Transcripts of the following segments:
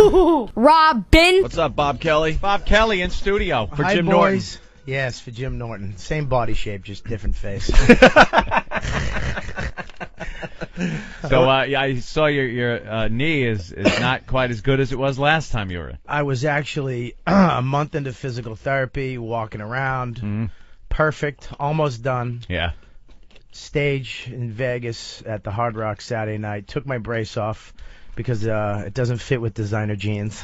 HooHooHooRobin. What's up, Bob Kelly? Bob Kelly in studio. For Hi, Jim boys. Norton. Yes, for Jim Norton. Same body shape, just different face. So yeah, I saw your knee is not quite as good as it was last time you were in. I was actually a month into physical therapy, walking around. Perfect, almost done. Yeah. Stage in Vegas at the Hard Rock Saturday night. Took my brace off because it doesn't fit with designer jeans.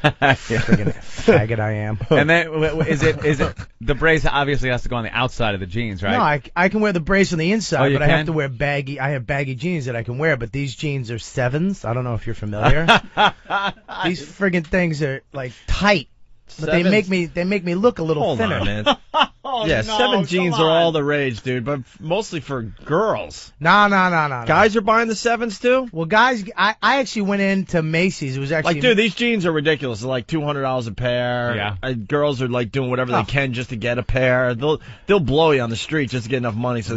Friggin' faggot I am. And then is it the brace obviously has to go on the outside of the jeans, right? No, I can wear the brace on the inside, you but I can? have to wear baggy. I have baggy jeans that I can wear, but these jeans are 7s. I don't know if you're familiar. These friggin' things are like tight, but they make me look a little thinner. On, man. Oh, Yeah, no, 7 jeans come are on. all the rage, dude, but mostly for girls. No. Guys are buying the 7s too? Well, guys, I actually went into Macy's. It was actually Like, dude, these jeans are ridiculous. They're like $200 a pair. Yeah. Girls are like doing whatever they can just to get a pair. They'll blow you on the street just to get enough money so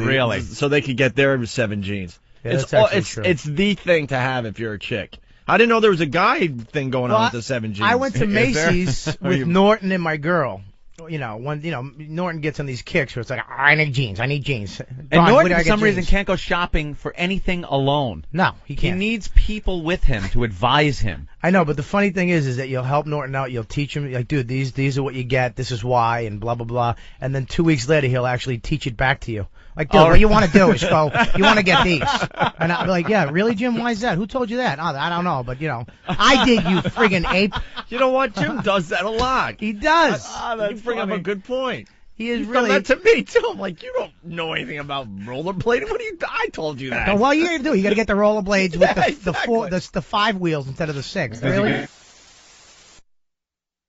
they could get their 7 jeans. Yeah, that's actually true. It's the thing to have if you're a chick. I didn't know there was a guy thing going on with the 7 jeans. I went to Is there? Macy's with Norton and my girl. Norton gets on these kicks where it's like, I need jeans. And Don, Norton, where do I for get some reason, jeans? can't go shopping for anything alone. No, he He can't. needs people with him to advise him. I know, but the funny thing is that you'll help Norton out. You'll teach him, like, dude, these are what you get. This is why, and blah blah blah. And then 2 weeks later, he'll actually teach it back to you. Like, dude, what you want to do is go. You want to get these, and I'll be like, yeah, really, Jim? Why is that? Who told you that? Oh, I don't know, but I did. You friggin' ape. You know what? Jim does that a lot. He does. You bring up a good point. He is You've really. done that to me too. I'm like, you don't know anything about rollerblading. What do you? I told you that. No, well, you gotta do. You gotta get the rollerblades with the exactly. the 5 wheels instead of the 6. Really?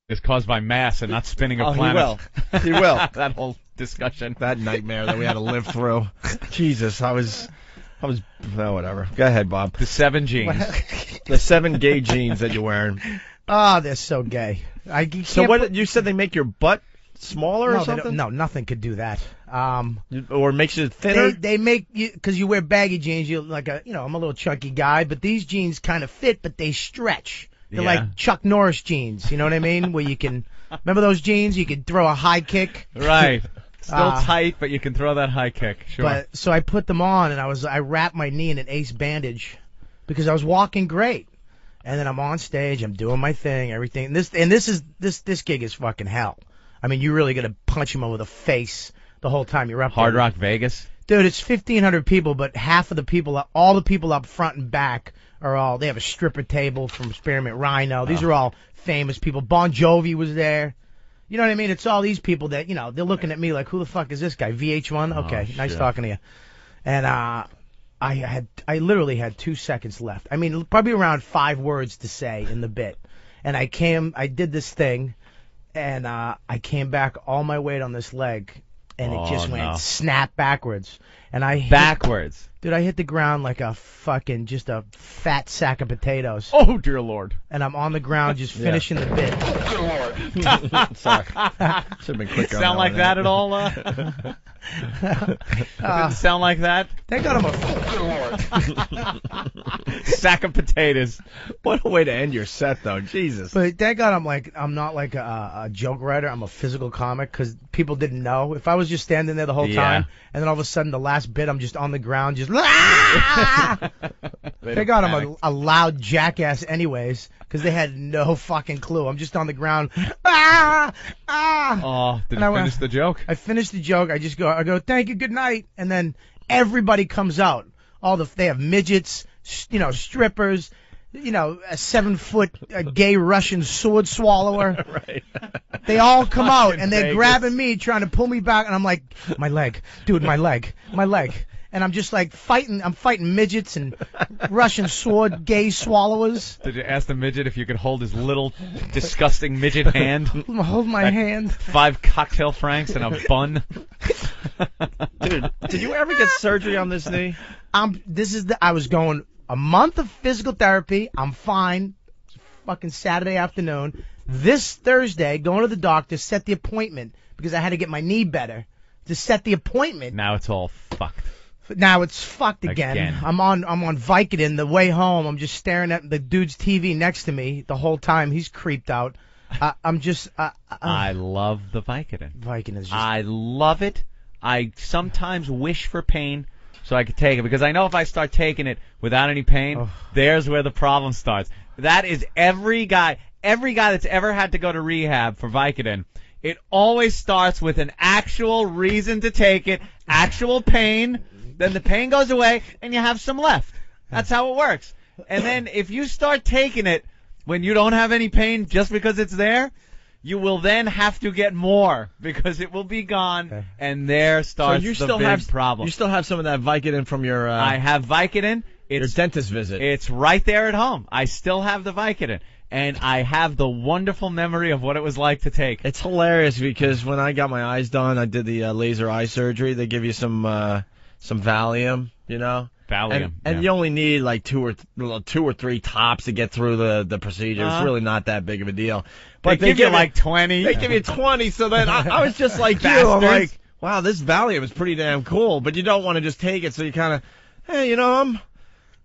It's caused by mass and not spinning a Oh, planet. he will. That whole discussion. That nightmare that we had to live through. Jesus, I was. Whatever. Go ahead, Bob. The 7 jeans. The 7 gay jeans that you're wearing. Oh, they're so gay. So what? You said they make your butt smaller or No, something? no, nothing could do that. Or makes it thinner? They make you, because you wear baggy jeans. You like I'm a little chunky guy, but these jeans kind of fit, but they stretch. They're Yeah. like Chuck Norris jeans. You know what I mean? Where you can remember those jeans? You could throw a high kick. Right. Still tight, but you can throw that high kick. Sure. But so I put them on, and I wrapped my knee in an ace bandage because I was walking great. And then I'm on stage, I'm doing my thing, everything. And this gig is fucking hell. I mean, you really got to punch him over the face the whole time you're up there. Hard Rock Vegas. Dude, it's 1,500 people, but half of the people, all the people up front and back they have a stripper table from Spearmint Rhino. These are all famous people. Bon Jovi was there. You know what I mean? It's all these people that, they're looking at me like, who the fuck is this guy? VH1? Okay, nice shit. talking to you. And I literally had 2 seconds left. I mean, probably around 5 words to say in the bit. And I did this thing, and I came back all my weight on this leg, and it just went snap backwards. And Backwards. Dude, I hit the ground like a fucking, just a fat sack of potatoes. Oh, dear Lord. And I'm on the ground just finishing the bit. Sorry. Should have been quicker. Sound like that at all? Didn't sound like that? Thank God I'm Sack of potatoes. What a way to end your set, though. Jesus. But thank God I'm not like a joke writer. I'm a physical comic because people didn't know. If I was just standing there the whole time and then all of a sudden the last bit I'm just on the ground just thank God I'm a loud jackass anyways because they had no fucking clue. I'm just on the ground. Oh, did you finish the joke? I finished the joke. I go, thank you, good night. And then everybody comes out. They have midgets, strippers, a 7-foot gay Russian sword swallower. Right. They all come out and they're Vegas. grabbing me, trying to pull me back, and I'm like, my leg, dude, my leg. And I'm just like fighting. I'm fighting midgets and Russian sword gay swallowers. Did you ask the midget if you could hold his little, disgusting midget hand? Hold my hand. 5 cocktail francs and a bun. Dude, did you ever get surgery on this knee? I was going a month of physical therapy. I'm fine. Fucking Saturday afternoon. This Thursday, going to the doctor, set the appointment because I had to get my knee better. To set the appointment. Now it's all fucked. Now it's fucked again. I'm on Vicodin. The way home, I'm just staring at the dude's TV next to me the whole time. He's creeped out. I'm just. I love the Vicodin. Vicodin is just. I love it. I sometimes wish for pain so I could take it, because I know if I start taking it without any pain, there's where the problem starts. That is every guy that's ever had to go to rehab for Vicodin. It always starts with an actual reason to take it, actual pain. Then the pain goes away, and you have some left. That's how it works. And then if you start taking it when you don't have any pain just because it's there, you will then have to get more because it will be gone, and there starts the big problem. You still have some of that Vicodin from your... I have Vicodin. Your dentist visit. It's right there at home. I still have the Vicodin. And I have the wonderful memory of what it was like to take. It's hilarious because when I got my eyes done, I did the laser eye surgery. They give you some Valium, you know? Valium. And you only need like two or three tops to get through the procedure. It's really not that big of a deal. But they give you like 20. They give you 20, so then I was just like you. I'm like, wow, this Valium is pretty damn cool. But you don't want to just take it, so you kind of, hey, you know,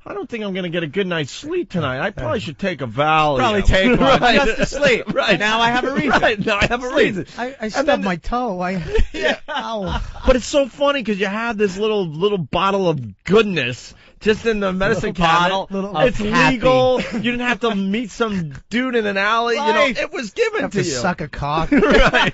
I don't think I'm going to get a good night's sleep tonight. I probably should take a Valium. Probably take one just to sleep. Right. Now I have a reason. Right. Now I have a reason. I stubbed my toe. Ow. But it's so funny because you have this little bottle of goodness just in the medicine cabinet. It's legal. You didn't have to meet some dude in an alley. Right. You know, it was given to you. Suck a cock. Right.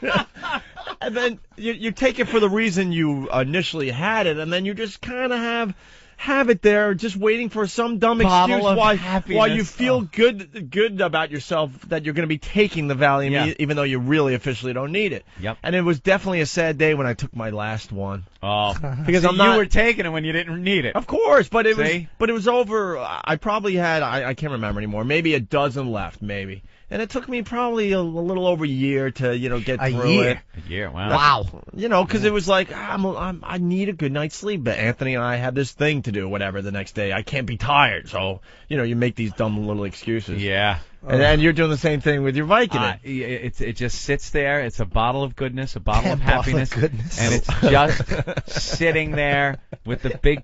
And then you take it for the reason you initially had it, and then you just kind of have it there, just waiting for some dumb excuse why you feel good about yourself that you're going to be taking the Valium, even though you really officially don't need it. Yep. And it was definitely a sad day when I took my last one. Oh, because you were taking it when you didn't need it. Of course, but it was over. I probably had I can't remember anymore. Maybe a dozen left, maybe. And it took me probably a little over a year to, get through it. A year, wow. Wow. Because it was like, I need a good night's sleep. But Anthony and I had this thing to do, whatever, the next day. I can't be tired. So, you make these dumb little excuses. Yeah. And you're doing the same thing with your Vicodin. It just sits there. It's a bottle of goodness, a bottle of happiness. Goodness. And it's just sitting there with the big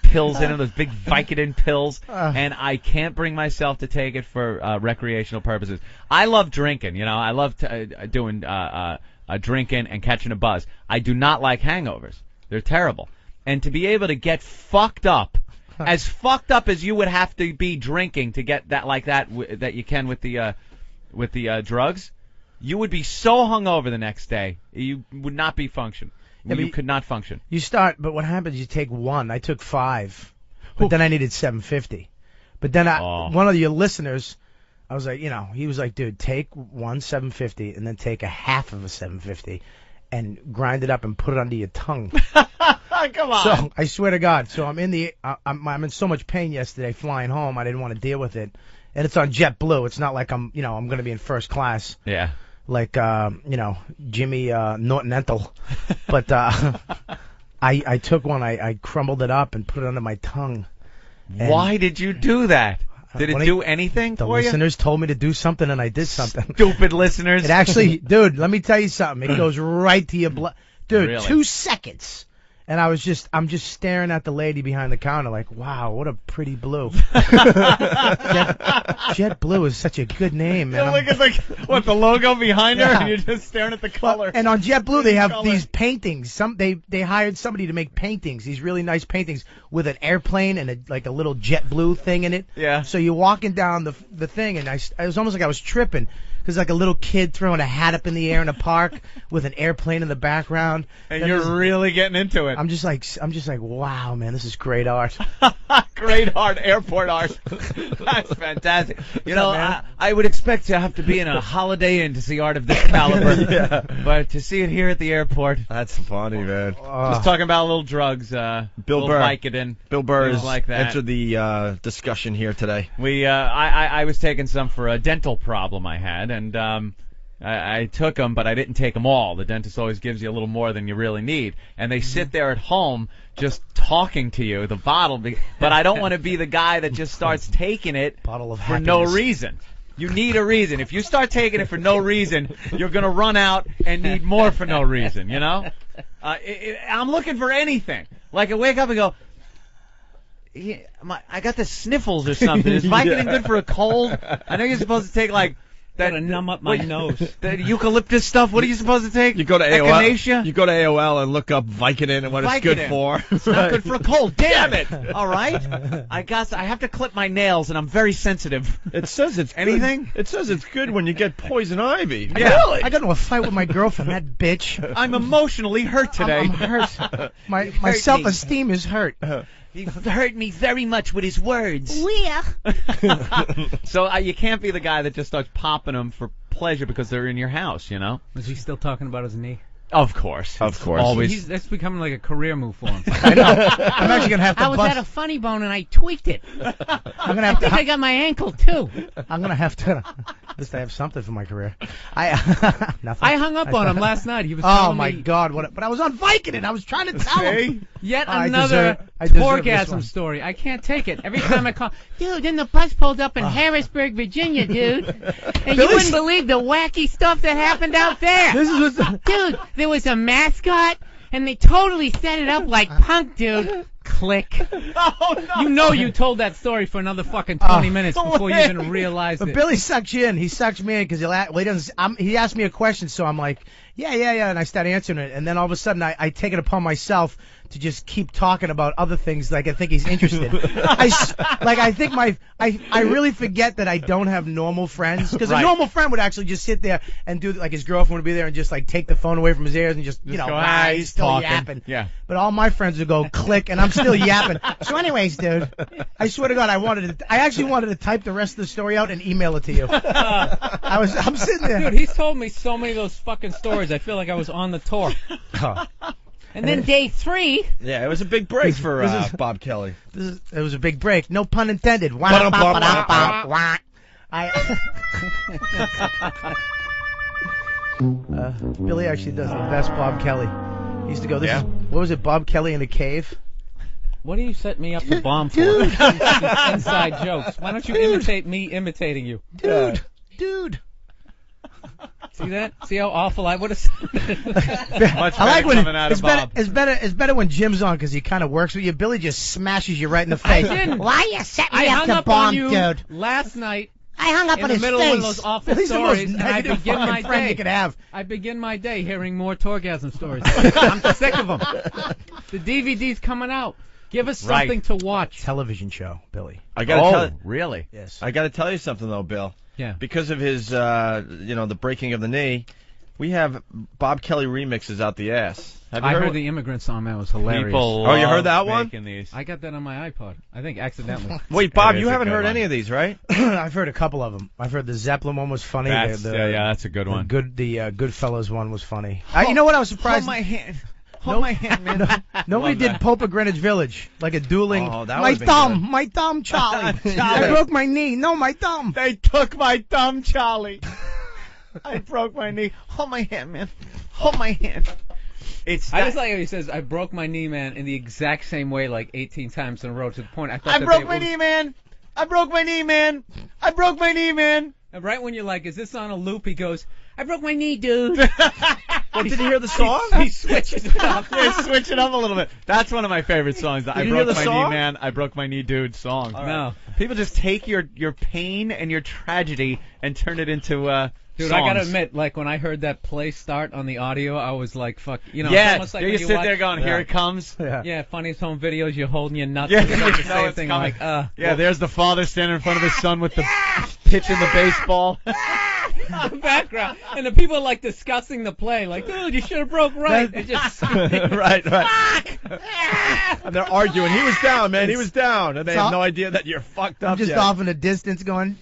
pills in it, those big Vicodin pills. And I can't bring myself to take it for recreational purposes. I love drinking, I love doing drinking and catching a buzz. I do not like hangovers. They're terrible. And to be able to get fucked up, as fucked up as you would have to be drinking to get that like that you can with the drugs, you would be so hungover the next day you would not be function. You could not function. But what happens? You take one. I took 5, but then I needed 750. But then one of your listeners, I was like, he was like, dude, take one 750 and then take a half of a 750 and grind it up and put it under your tongue. Come on. So I swear to God. So I'm in so much pain yesterday flying home. I didn't want to deal with it, and it's on JetBlue. It's not like I'm going to be in first class. Yeah. Like Jimmy Norton Entel. But I took one. I crumbled it up and put it under my tongue. Why did you do that? Did it do anything for you? The listeners told me to do something, and I did something. Stupid listeners. It actually, dude, let me tell you something. It goes right to your blood. Dude, Really? 2 seconds. And I'm just staring at the lady behind the counter like, wow, what a pretty blue. JetBlue is such a good name, man. Look at the logo behind her, and you're just staring at the color. And on JetBlue, they have these paintings. They hired somebody to make paintings, these really nice paintings with an airplane and a little JetBlue thing in it. Yeah. So you're walking down the thing, and it was almost like I was tripping. Because like a little kid throwing a hat up in the air in a park with an airplane in the background. And you're really getting into it. I'm just like, wow, man, this is great art. Great art, airport art. That's fantastic. I would expect to have to be in a Holiday Inn to see art of this caliber. But to see it here at the airport. That's funny, man. Just talking about little drugs. Bill Burr. Vicodin. Bill Burr is like that. entered the discussion here today. I was taking some for a dental problem I had. And I took them, but I didn't take them all. The dentist always gives you a little more than you really need. And they sit there at home just talking to you, the bottle. But I don't want to be the guy that just starts taking it Bottle of for no happiness. reason. You need a reason. If you start taking it for no reason, you're going to run out and need more for no reason, you know? I'm looking for anything. Like I wake up and go, I got the sniffles or something. Is Vicodin good for a cold? I know you're supposed to take like that to numb up my nose. The eucalyptus stuff. What are you supposed to take? You go to AOL. Echinacea? You go to AOL and look up Vicodin and what it's good for. It's not good for a cold. Damn it! All right. I have to clip my nails, and I'm very sensitive. It says it's anything. Good. It says it's good when you get poison ivy. Yeah. Really? I got into a fight with my girlfriend. That bitch. I'm emotionally hurt today. I'm hurt. My self-esteem is hurt. He hurt me very much with his words. Yeah. So you can't be the guy that just starts popping them for pleasure because they're in your house, you know? Is he still talking about his knee? Of course. Of course. Always. That's becoming like a career move for him. I know. I'm actually going to have to I was at a funny bone and I tweaked it. I'm gonna have to. I got my ankle too. I'm gonna have to. At least I have something for my career. Nothing. I hung up on him last night. He was. Oh telling my me God! But I was on Vicodin. I was trying to tell him. yet I another deserve orgasm this story. I can't take it. Every time I call, Dude, then the bus pulled up in Harrisburg, Virginia, dude. And you wouldn't believe the wacky stuff that happened out there. This is what's. Dude, there was a mascot, and they totally set it up like punk, dude. Click. Oh, no. You know you told that story for another fucking 20 minutes before you even realized But it. Billy sucks you in. He sucks me in because he asked me a question, so I'm like, yeah, and I start answering it, and then all of a sudden I take it upon myself to just keep talking about other things like I think he's interested. I really forget that I don't have normal friends because a normal friend would actually just sit there and do like his girlfriend would be there and just like take the phone away from his ears and just go, he's still talking. yapping. Yeah. But all my friends would go click and I'm still yapping. So anyways, dude, I swear to God, I actually wanted to type the rest of the story out and email it to you. I'm sitting there. Dude, he's told me so many of those fucking stories. I feel like I was on the tour. And then day 3. Yeah, it was a big break for Bob Kelly. It was a big break. No pun intended. Billy actually does the best Bob Kelly. He used to go, what was it, Bob Kelly in a cave? What do you set me up to bomb for? Inside jokes. Why don't you imitate me imitating you? Dude. See that? See how awful I would have said? Much I like when coming out of Bob. It's better when Jim's on because he kind of works with you. Billy just smashes you right in the face. I didn't. Why you set me I up hung to up bomb, on you dude? last night I hung up in on the his middle face. of one of those awful Billy's the most stories, and I negative begin my fucking friend you day. could have. I begin my day hearing more Torgasm stories. I'm sick of them. The DVD's coming out. Give us something to watch. Television show, Billy. I gotta tell you, really? Yes. I gotta tell you something though, Bill. Yeah. Because of his, the breaking of the knee, we have Bob Kelly remixes out the ass. Have you I heard heard the Immigrant song. That was hilarious. People Oh, you heard that one? these. I got that on my iPod. I think accidentally. Wait, Bob, That you is a haven't good heard one. any of these, right? I've heard a couple of them. I've heard the Zeppelin one was funny. That's a good one. The Goodfellas one was funny. You know what? I was surprised. Hold my hand. Hold my hand, man. Nobody did Pope of Greenwich Village, like a dueling. Oh, that my would've been thumb, my thumb, Charlie. I broke my knee. No, my thumb. They took my thumb, Charlie. I broke my knee. Hold my hand, man. Hold my hand. I just like how he says, I broke my knee, man, in the exact same way like 18 times in a row to the point I thought I that broke my knee, man. I broke my knee, man. I broke my knee, man. And right when you're like, is this on a loop, he goes, I broke my knee, dude. Well, did you hear the song? He switches it up. Yeah, switch it up a little bit. That's one of my favorite songs. The I you hear broke the my song? knee, man. I broke my knee, dude. Song. No. People just take your pain and your tragedy and turn it into Dude, songs. I gotta admit, like when I heard that play start on the audio, I was like, "Fuck," it's Yeah, almost like you when sit watch, there going, "Here it comes." Yeah, funniest home videos, you're holding your nuts. Yeah, It's like the you know same it's thing. coming. Like, Yeah, there's the father standing in front of his son with the pitch in the baseball. the background, and the people are like discussing the play, like, "Dude, you should have broke right." It just right. And they're arguing. He was down, man. He was down. And they have no idea that you're fucked up I'm just yet. off in the distance going.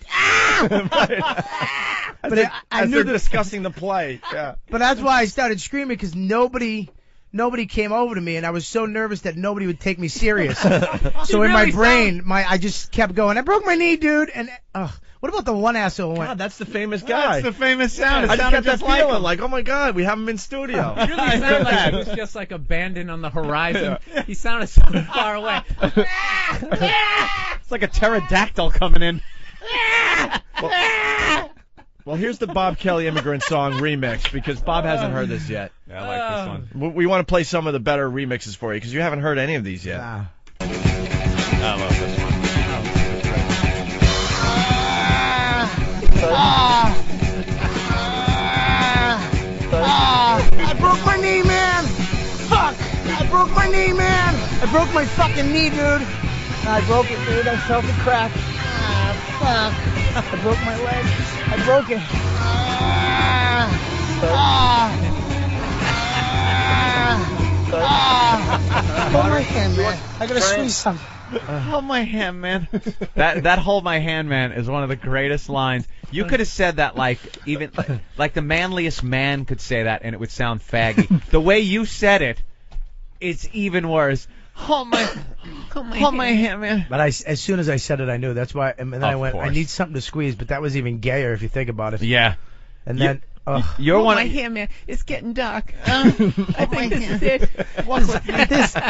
But I knew they're discussing the play. Yeah. But that's why I started screaming because nobody came over to me, and I was so nervous that nobody would take me serious. So in my brain, I just kept going. I broke my knee, dude. And what about the one asshole who went? God, that's the famous guy. That's the famous sound. I It just sounded got that like feeling him. like, oh my God, we have him in studio. It really sounded like he was just like abandoned on the horizon. He sounded so far away. It's like a pterodactyl coming in. Well, here's the Bob Kelly Immigrant Song remix, because Bob hasn't heard this yet. Yeah, I like this one. We want to play some of the better remixes for you, because you haven't heard any of these yet. I love this one. I broke my knee, man. Fuck. I broke my knee, man. I broke my fucking knee, dude. I broke it, dude. I felt the crack. Fuck. I broke my leg. I broke it. Hold my hand, man. I gotta squeeze something. Hold my hand, man. That hold my hand, man, is one of the greatest lines. You could have said that like the manliest man could say that, and it would sound faggy. The way you said it, it's even worse. Hold my hand, man. But as soon as I said it, I knew. That's why. And then I went, I need something to squeeze. But that was even gayer if you think about it. Yeah. And then. You're one. My hand, man. It's getting dark. I think this is it.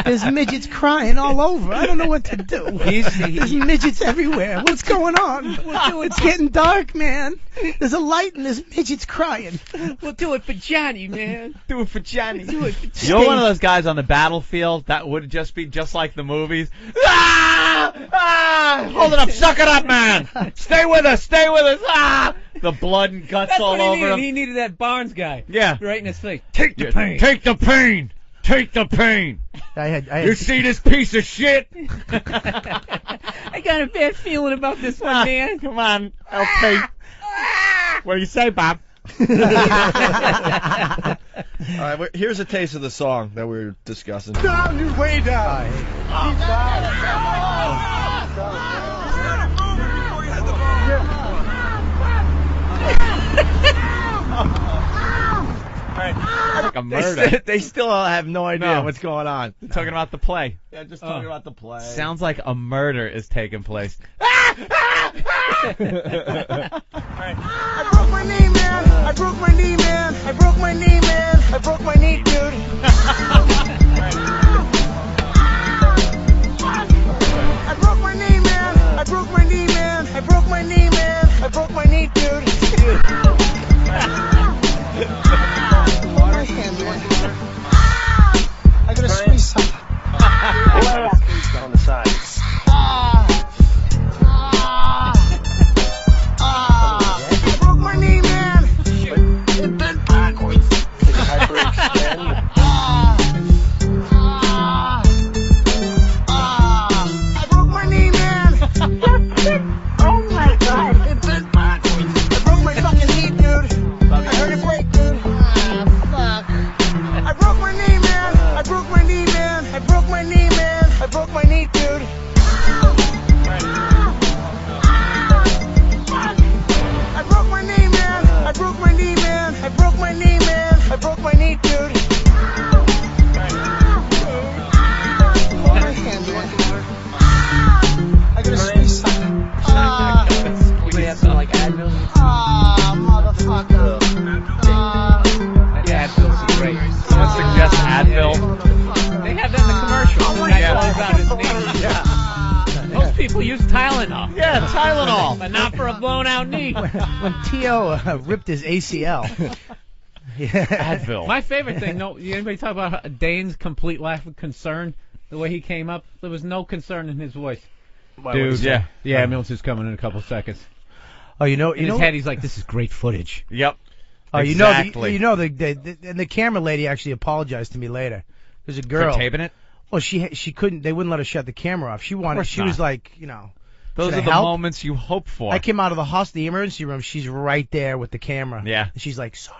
There's midgets crying all over. I don't know what to do. There's midgets everywhere. What's going on? It's getting dark, man. There's a light and there's midgets crying. We'll do it for Johnny, man. Do it for Johnny. Do it for Johnny. You're one of those guys on the battlefield that would just be just like the movies. Hold it up, suck it up, man. Stay with us, stay with us. The blood and guts That's all what over needed. him. He needed that Barnes guy. Yeah. Right in his face. Take the pain. Take the pain. Take the pain. I had You see this piece of shit? I got a bad feeling about this one, man. Come on, LP. What do you say, Bob? All right, here's a taste of the song that we were discussing. down, you're way down. Like a murder. They still have no idea what's going on. Talking about the play. Yeah, just talking about the play. Sounds like a murder is taking place. I broke my knee, man. I broke my knee, man. I broke my knee, man. I broke my knee, dude. I broke my knee, man. I broke my knee, man. I broke my knee, man. I broke my knee, dude. I gotta squeeze something. On the sides. I broke my knee, man. It bent backwards. Hyperextend. I broke my knee, man. Oh my God. It bent backwards. I broke my fucking knee, dude. I heard it break, dude. Fuck. I broke my knee, man. I broke my knee, man. I broke my knee, man. I broke my knee, dude. I broke my knee, man. I broke my knee, man. I broke my knee, man. I broke my knee, dude. Hold my hand, dude. I gotta squeeze something. We have some like Advil. Motherfucker. Yeah, Advil's great. Someone suggests Advil. They have that in the commercial. The guy falls out his knee. Yeah. Most people use Tylenol. Yeah, Tylenol. But not for a blown out knee. When T.O. ripped his ACL. Yeah. Advil. My favorite thing, anybody talk about Dane's complete lack of concern? The way he came up, there was no concern in his voice. Dude, yeah. The ambulance is coming in a couple seconds. Oh, you know, In his head, he's like, "This is great footage." Yep. Oh, Exactly. the camera lady actually apologized to me later. There's a girl. For taping it? Well, she couldn't. They wouldn't let her shut the camera off. She wanted. course She was not. like, Those should are I the help? moments you hope for. I came out of the hospital, the emergency room. She's right there with the camera. Yeah. And she's like, sorry.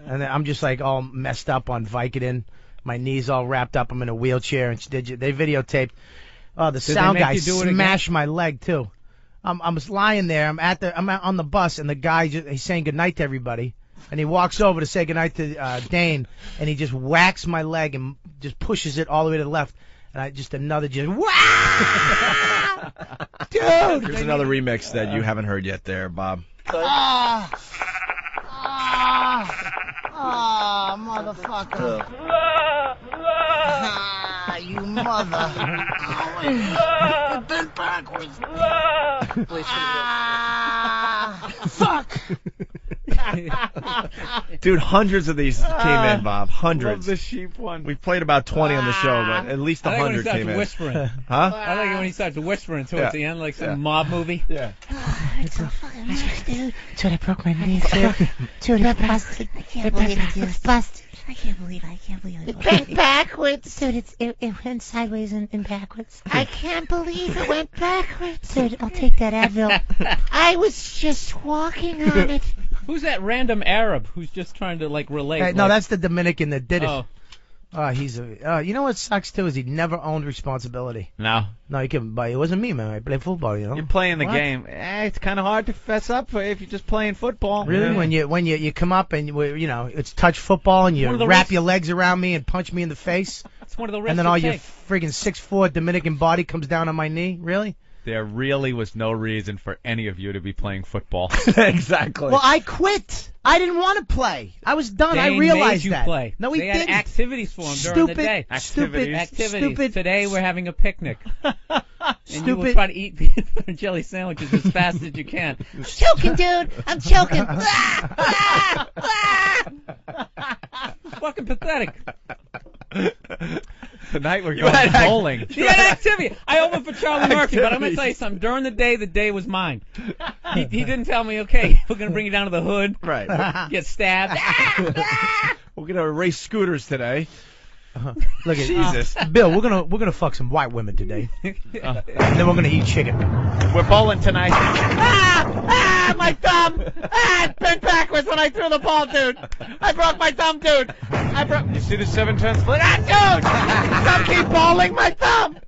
And then I'm just like all messed up on Vicodin. My knees all wrapped up. I'm in a wheelchair, and they videotaped. Oh, the sound make guy you do it again? smashed my leg too. I'm lying there. I'm on the bus, and the guy he's saying goodnight to everybody, and he walks over to say goodnight to Dane, and he just whacks my leg and just pushes it all the way to the left, and wow, dude. Here's another remix that you haven't heard yet there, Bob. Motherfucker. You mother. It bent backwards. fuck? Dude, hundreds of these came in, Bob. Hundreds. Love the sheep one. We've played about 20 on the show, but at least I like when he 100 starts came in. whispering. Huh? I like it when he starts whispering towards Yeah. the end, like some mob movie. Yeah. It's so fucking nice, dude. Dude, I broke my knee, dude. Dude, They're busted. I can't believe it, dude. It's busted. I can't believe it. It went backwards. Dude, it went sideways and backwards. I can't believe it went backwards. Dude, I'll take that Advil. I was just walking on it. Who's that random Arab who's just trying to like relate? Hey, like, no, that's the Dominican that did it. Oh, He's a. You know what sucks too is he never owned responsibility. No. No, he couldn't. But it wasn't me, man. I play football, you know. You're playing the What? game. It's kind of hard to fess up if you're just playing football. Really? Yeah. When you come up and you know it's touch football and you One of the wrap risks- your legs around me and punch me in the face, it's one of the risks and then you all your take. friggin' 6'4" Dominican body comes down on my knee. Really? There really was no reason for any of you to be playing football. Exactly. Well, I quit. I didn't want to play. I was done. I Dane realized made you that. play. No, he they had didn't. activities for him during the day. Activities. Activities. Today we're having a picnic. And you will Stupid. try to eat peanut butter and jelly sandwiches as fast as you can. I'm choking, dude. I'm choking. Fucking pathetic. Tonight we're You going had bowling. He had activity. I opened for Charlie Murphy, but I'm going to tell you something. During the day was mine. He didn't tell me, okay, we're going to bring you down to the hood, Right. get stabbed. We're going to race scooters today. Look at Jesus. Bill. We're gonna fuck some white women today, and then we're gonna eat chicken. We're bowling tonight. My thumb. It bent backwards when I threw the ball, dude. I broke my thumb, dude. You see the 7-turn split? Dude! Stop keep balling my thumb!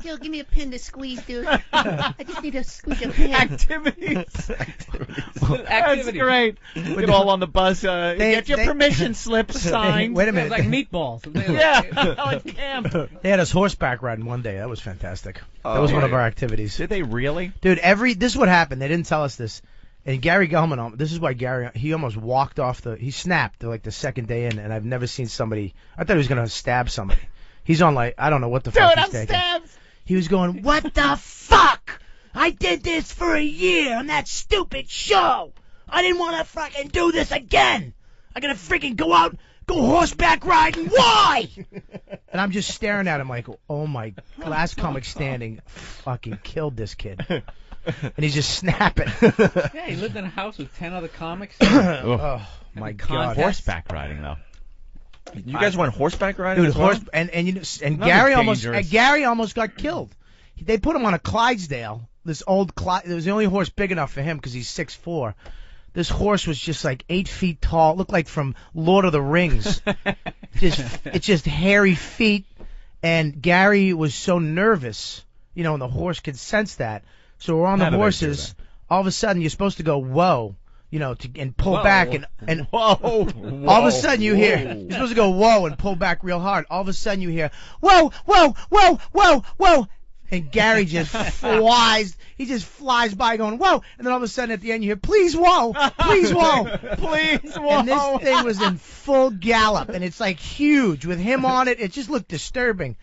Dude, give me a pin to squeeze, dude. I just need to squeeze a pin. Activities. That's Activity. great. Get all on the bus. Get your permission slip signed. Wait a It was minute. like meatballs. Yeah, like camp. They had us horseback riding one day. That was fantastic. That was one of our activities. Did they really? Dude, this is what happened. They didn't tell us this. And Gary Gelman, this is why he almost walked off he snapped like the second day in, and I've never seen somebody, I thought he was going to stab somebody. He's on like, I don't know what the fuck he's taking. Stabbed. He was going, what the fuck? I did this for a year on that stupid show. I didn't want to fucking do this again. I gotta freaking go horseback riding. Why? And I'm just staring at him like, oh my, last comic standing fucking killed this kid. And he's just snapping. Yeah, he lived in a house with 10 other comics. Oh my god. Horseback riding though. You guys went horseback riding Dude, as well? and Not Gary as Gary almost got killed. They put him on a Clydesdale. This old It was the only horse big enough for him because he's 6'4". This horse was just like 8 feet tall. Looked like from Lord of the Rings. It's just hairy feet. And Gary was so nervous, you know, and the horse could sense that. So we're on the How do they do horses. All of a sudden, you're supposed to go whoa, you know, and pull Whoa. back and Whoa. all of a sudden you hear, you're supposed to go whoa and pull back real hard. All of a sudden you hear, whoa, whoa, whoa, whoa, whoa. And Gary just flies. He just flies by going, whoa. And then all of a sudden at the end you hear, please, whoa, please, whoa. Please, whoa. And this thing was in full gallop. And it's like huge. With him on it, it just looked disturbing.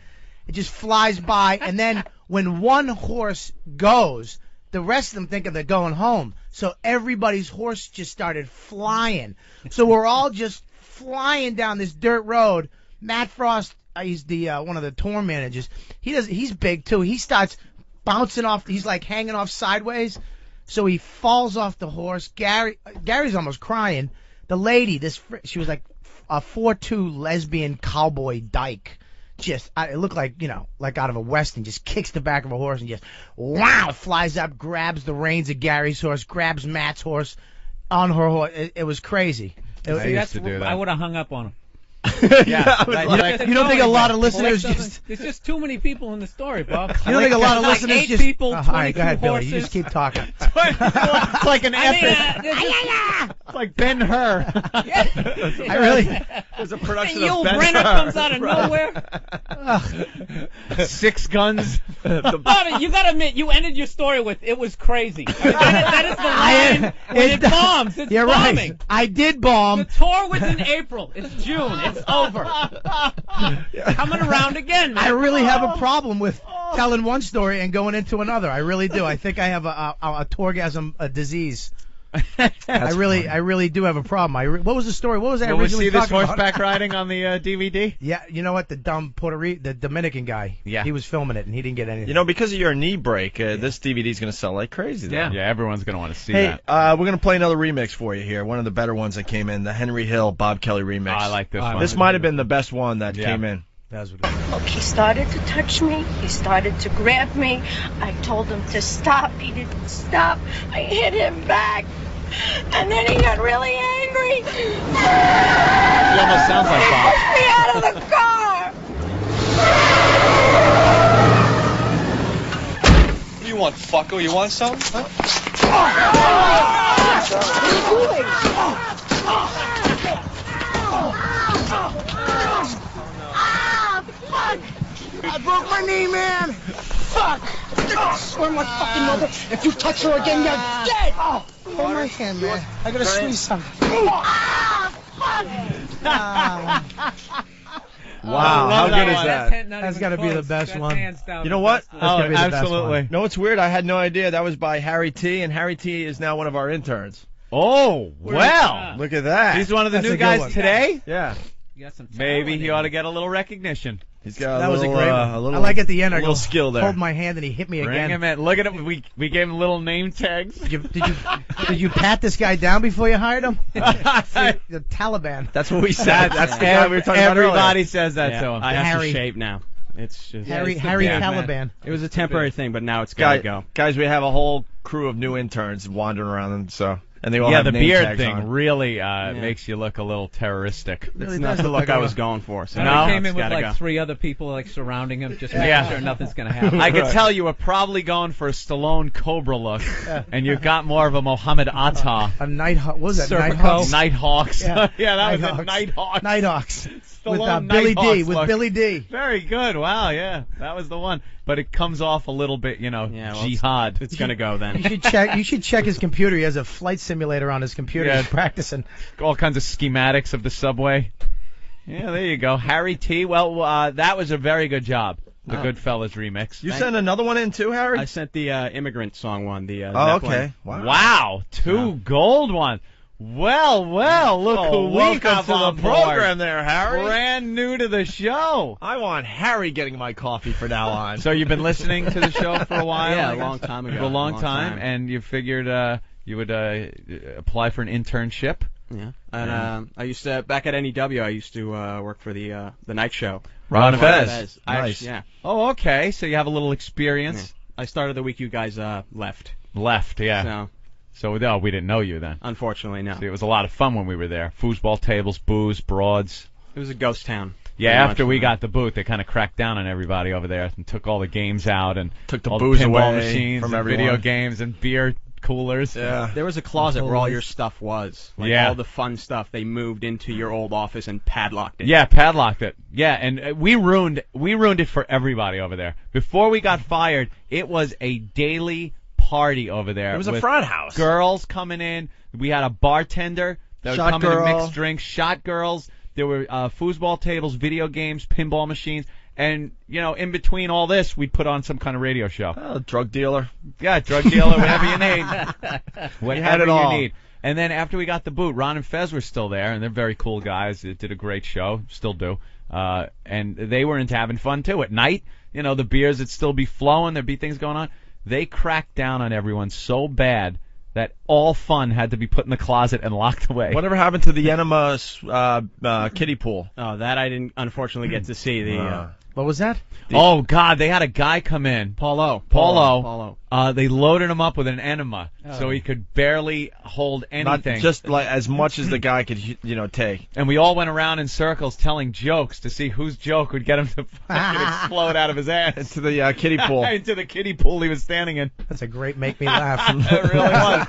It just flies by. And then when one horse goes, the rest of them think they're going home. So everybody's horse just started flying. So we're all just flying down this dirt road. Matt Frost, he's the one of the tour managers. He's big too. He starts bouncing off. He's like hanging off sideways. So he falls off the horse. Gary's almost crying. The lady, she was like a 4'2" lesbian cowboy dyke. It looked like, you know, like out of a western, just kicks the back of a horse and just, wow, flies up, grabs the reins of Gary's horse, grabs Matt's horse on her horse. It was crazy. I used to do that. I would have hung up on him. Yeah, You don't think a lot of listeners just... There's just too many people in the story, Bob. You don't think a lot of Like listeners 8 just... people, all 22 right, go ahead, Billy. horses. You just keep talking. It's like an epic. It's like Ben-Hur. I really... There's a production Yul of Ben Brenner Hur. comes out of nowhere. 6 guns. Bobby, you gotta admit, you ended your story with, it was crazy. I mean, that is the line when it bombs. It's You're bombing. right. I did bomb. The tour was in April. It's June. It's over. Coming around again, man. I really have a problem with telling one story and going into another. I really do. I think I have a torgasm disease. I really do have a problem. What was the story? What was that Will we originally see this talking about? horseback riding on the DVD? Yeah, you know what? The Dominican guy. Yeah. He was filming it and he didn't get anything. You know, because of your knee break, this DVD's going to sell like crazy. Though. Yeah, everyone's going to want to see Hey, that. we're going to play another remix for you here. One of the better ones that came in, the Henry Hill, Bob Kelly remix. I like this one. This might have been the best one that came in. Look, he started to touch me. He started to grab me. I told him to stop. He didn't stop. I hit him back. And then he got really angry. He almost sounds like Bob. Pushed me out of the car. What do you want, fucko? You want something? Huh? I broke my knee, man. Fuck. I swear my fucking mother, if you touch her again, you're dead. Oh, hold my hand, man. I gotta squeeze something. Wow, how good is that? That's got to be the best one. You know what? Absolutely. No, it's weird. I had no idea. That was by Harry T, and Harry T is now one of our interns. Oh, well. Look at that. He's one of the new guys today? Yeah. Maybe he ought to get a little recognition. He's got That was a little, great one. a little, I like at the end. I little go, skill there. hold my hand, and he hit me Bring again. him in. Look at him. We gave him little name tags. Did you pat this guy down before you hired him? The Taliban. That's what we said. That's the guy we were talking about earlier. Everybody says that to him. I have Harry. to shave now. It's just Harry band, Taliban. It was a temporary thing, but now it's gotta go. Guys, we have a whole crew of new interns wandering around, and they all Yeah, have the name beard tags thing on. really makes you look a little terroristic. It's not the look I was going for. So He No, came in it's with gotta like go. 3 other people like surrounding him, just making Yeah. sure nothing's gonna happen. I could tell you were probably going for a Stallone Cobra look, and you got more of a Mohammed Atta. A what was that? Cervical. Nighthawks. Yeah. Yeah, that was it. Nighthawks. Nighthawks. Nighthawks. With Stallone Billy D. Nighthawks With look. Billy D. Very good. Wow, yeah. That was the one. But it comes off a little bit, jihad. It's gonna go You then. should check. You should check his computer. He has a flight simulator on his computer. Yeah. He's practicing. All kinds of schematics of the subway. Yeah, there you go. Harry T. Well, that was a very good job. The Goodfellas remix. You sent another one in too, Harry? I sent the immigrant song one. The Oh, Zeppelin. okay. Wow, 2 gold ones. Well, look who we welcome got to the on program board. there, Harry. Brand new to the show. I want Harry getting my coffee from now on. So you've been listening to the show for a while? Yeah, I a guess? long time ago. For a long time, and you figured you would apply for an internship. Yeah, and I used to back at NEW. I used to work for the night show. Ron Ron Fez. Nice. Yeah. Oh, okay. So you have a little experience. I started the week you guys left. Left, yeah. So we didn't know you then. Unfortunately, no. See, it was a lot of fun when we were there. Foosball tables, booze, broads. It was a ghost town. Yeah, Pretty after much, we got the booth, they kind of cracked down on everybody over there and took all the games out and Took the all booze the pinball away machines from and everyone. video games and beer coolers. Yeah. There was a closet where all your stuff was. Like Yeah. all the fun stuff. They moved into your old office and padlocked it. Yeah, padlocked it. Yeah, and we ruined it for everybody over there. Before we got fired, it was a daily party over there. It was a with frat house. Girls coming in. We had a bartender that would Shot come in and girl. mix drinks. Shot girls. There were foosball tables, video games, pinball machines. And, in between all this, we'd put on some kind of radio show. Oh, drug dealer. Yeah, drug dealer, whatever you need. Whatever had it you all. need. And then after we got the boot, Ron and Fez were still there, and they're very cool guys. They did a great show, still do. And they were into having fun, too. At night, the beers would still be flowing. There'd be things going on. They cracked down on everyone so bad that all fun had to be put in the closet and locked away. Whatever happened to the Enema kiddie pool? Oh, that I didn't unfortunately get to see. What was that? Oh, God, they had a guy come in. Paulo. They loaded him up with an enema, so he could barely hold anything. Not just like as much as the guy could, take. And we all went around in circles telling jokes to see whose joke would get him to fucking explode out of his ass. Into the kiddie pool. Into the kiddie pool he was standing in. That's a great make me laugh. It really was.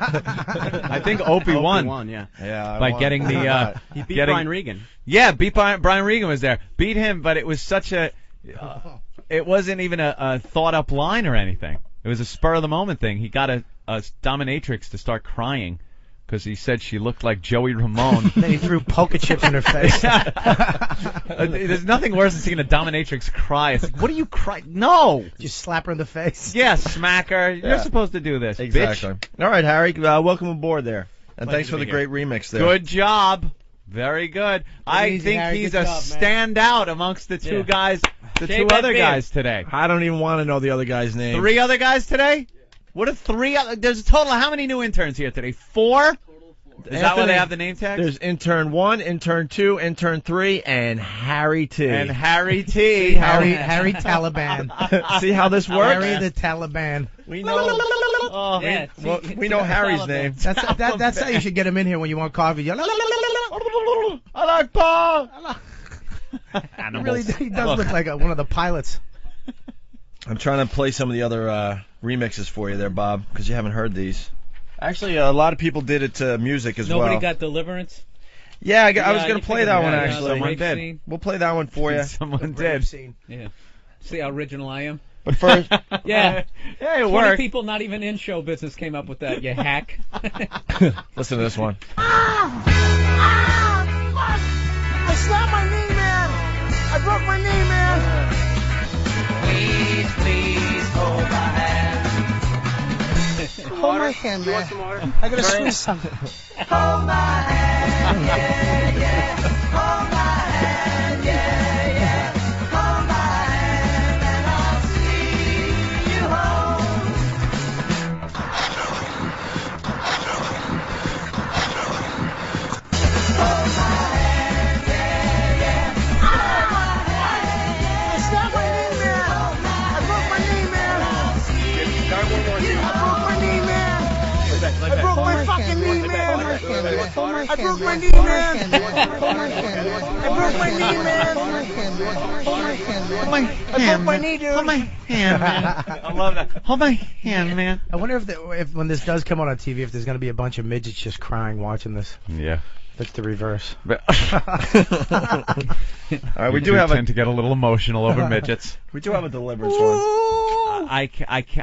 I think Opie won. Yeah. Yeah. By getting the He beat Brian Regan. Yeah, Brian Regan was there. Beat him, but it was such a it wasn't even a thought up line or anything. It was a spur of the moment thing. He got a dominatrix to start crying because he said she looked like Joey Ramone. Then he threw poker chips in her face. There's nothing worse than seeing a dominatrix cry. It's like, what are you crying? No! Just slap her in the face. Yeah, smack her. You're supposed to do this, Exactly. bitch. All right, Harry, welcome aboard there. And Pleasure thanks for to the be great remix there. Good job. Very good. I think Harry. he's Good a job, man. standout amongst the two guys, the Shave two that other beard. guys today. I don't even want to know the other guy's name. 3 other guys today? What are 3 other? There's a total of how many new interns here today? 4? Is that why they have the name tags? There's intern 1, intern 2, intern 3, and Harry T. And Harry T. Harry Taliban. See how this works? Harry the Taliban. We know. Yeah, We know Harry's name. That's how you should get him in here when you want coffee. You I like Paul. Animals. he does look like one of the pilots. I'm trying to play some of the other remixes for you there, Bob, because you haven't heard these. Actually, a lot of people did it to music as well. Nobody got Deliverance? Yeah, I was going to play that one, actually. Someone did. We'll play that one for you. Someone did. Yeah. See how original I am? But first, Yeah. Yeah, it 20 worked. people not even in show business came up with that, you hack. listen to this one. I slapped my knee, man. I broke my knee, man. Please hold my hand. Hold my hand, man. I gotta squeeze something. Hold my hand, yeah, yeah. Hold my hand, yeah, yeah. Hold my hand and I'll see you home. Hold my hand, yeah, yeah. Hold my hand, yeah. I slapped my knee, man. I broke my knee, man. I broke my knee, man. I broke my fucking knee, man. I broke my knee, man. I broke my knee, man. I broke my knee, dude. Hold my hand, man. I love that. Hold my hand, man. I wonder if when this does come out on TV, if there's going to be a bunch of midgets just crying watching this. Yeah. That's the reverse. All right, we do have tend to get a little emotional over midgets. We do have a Deliverance one.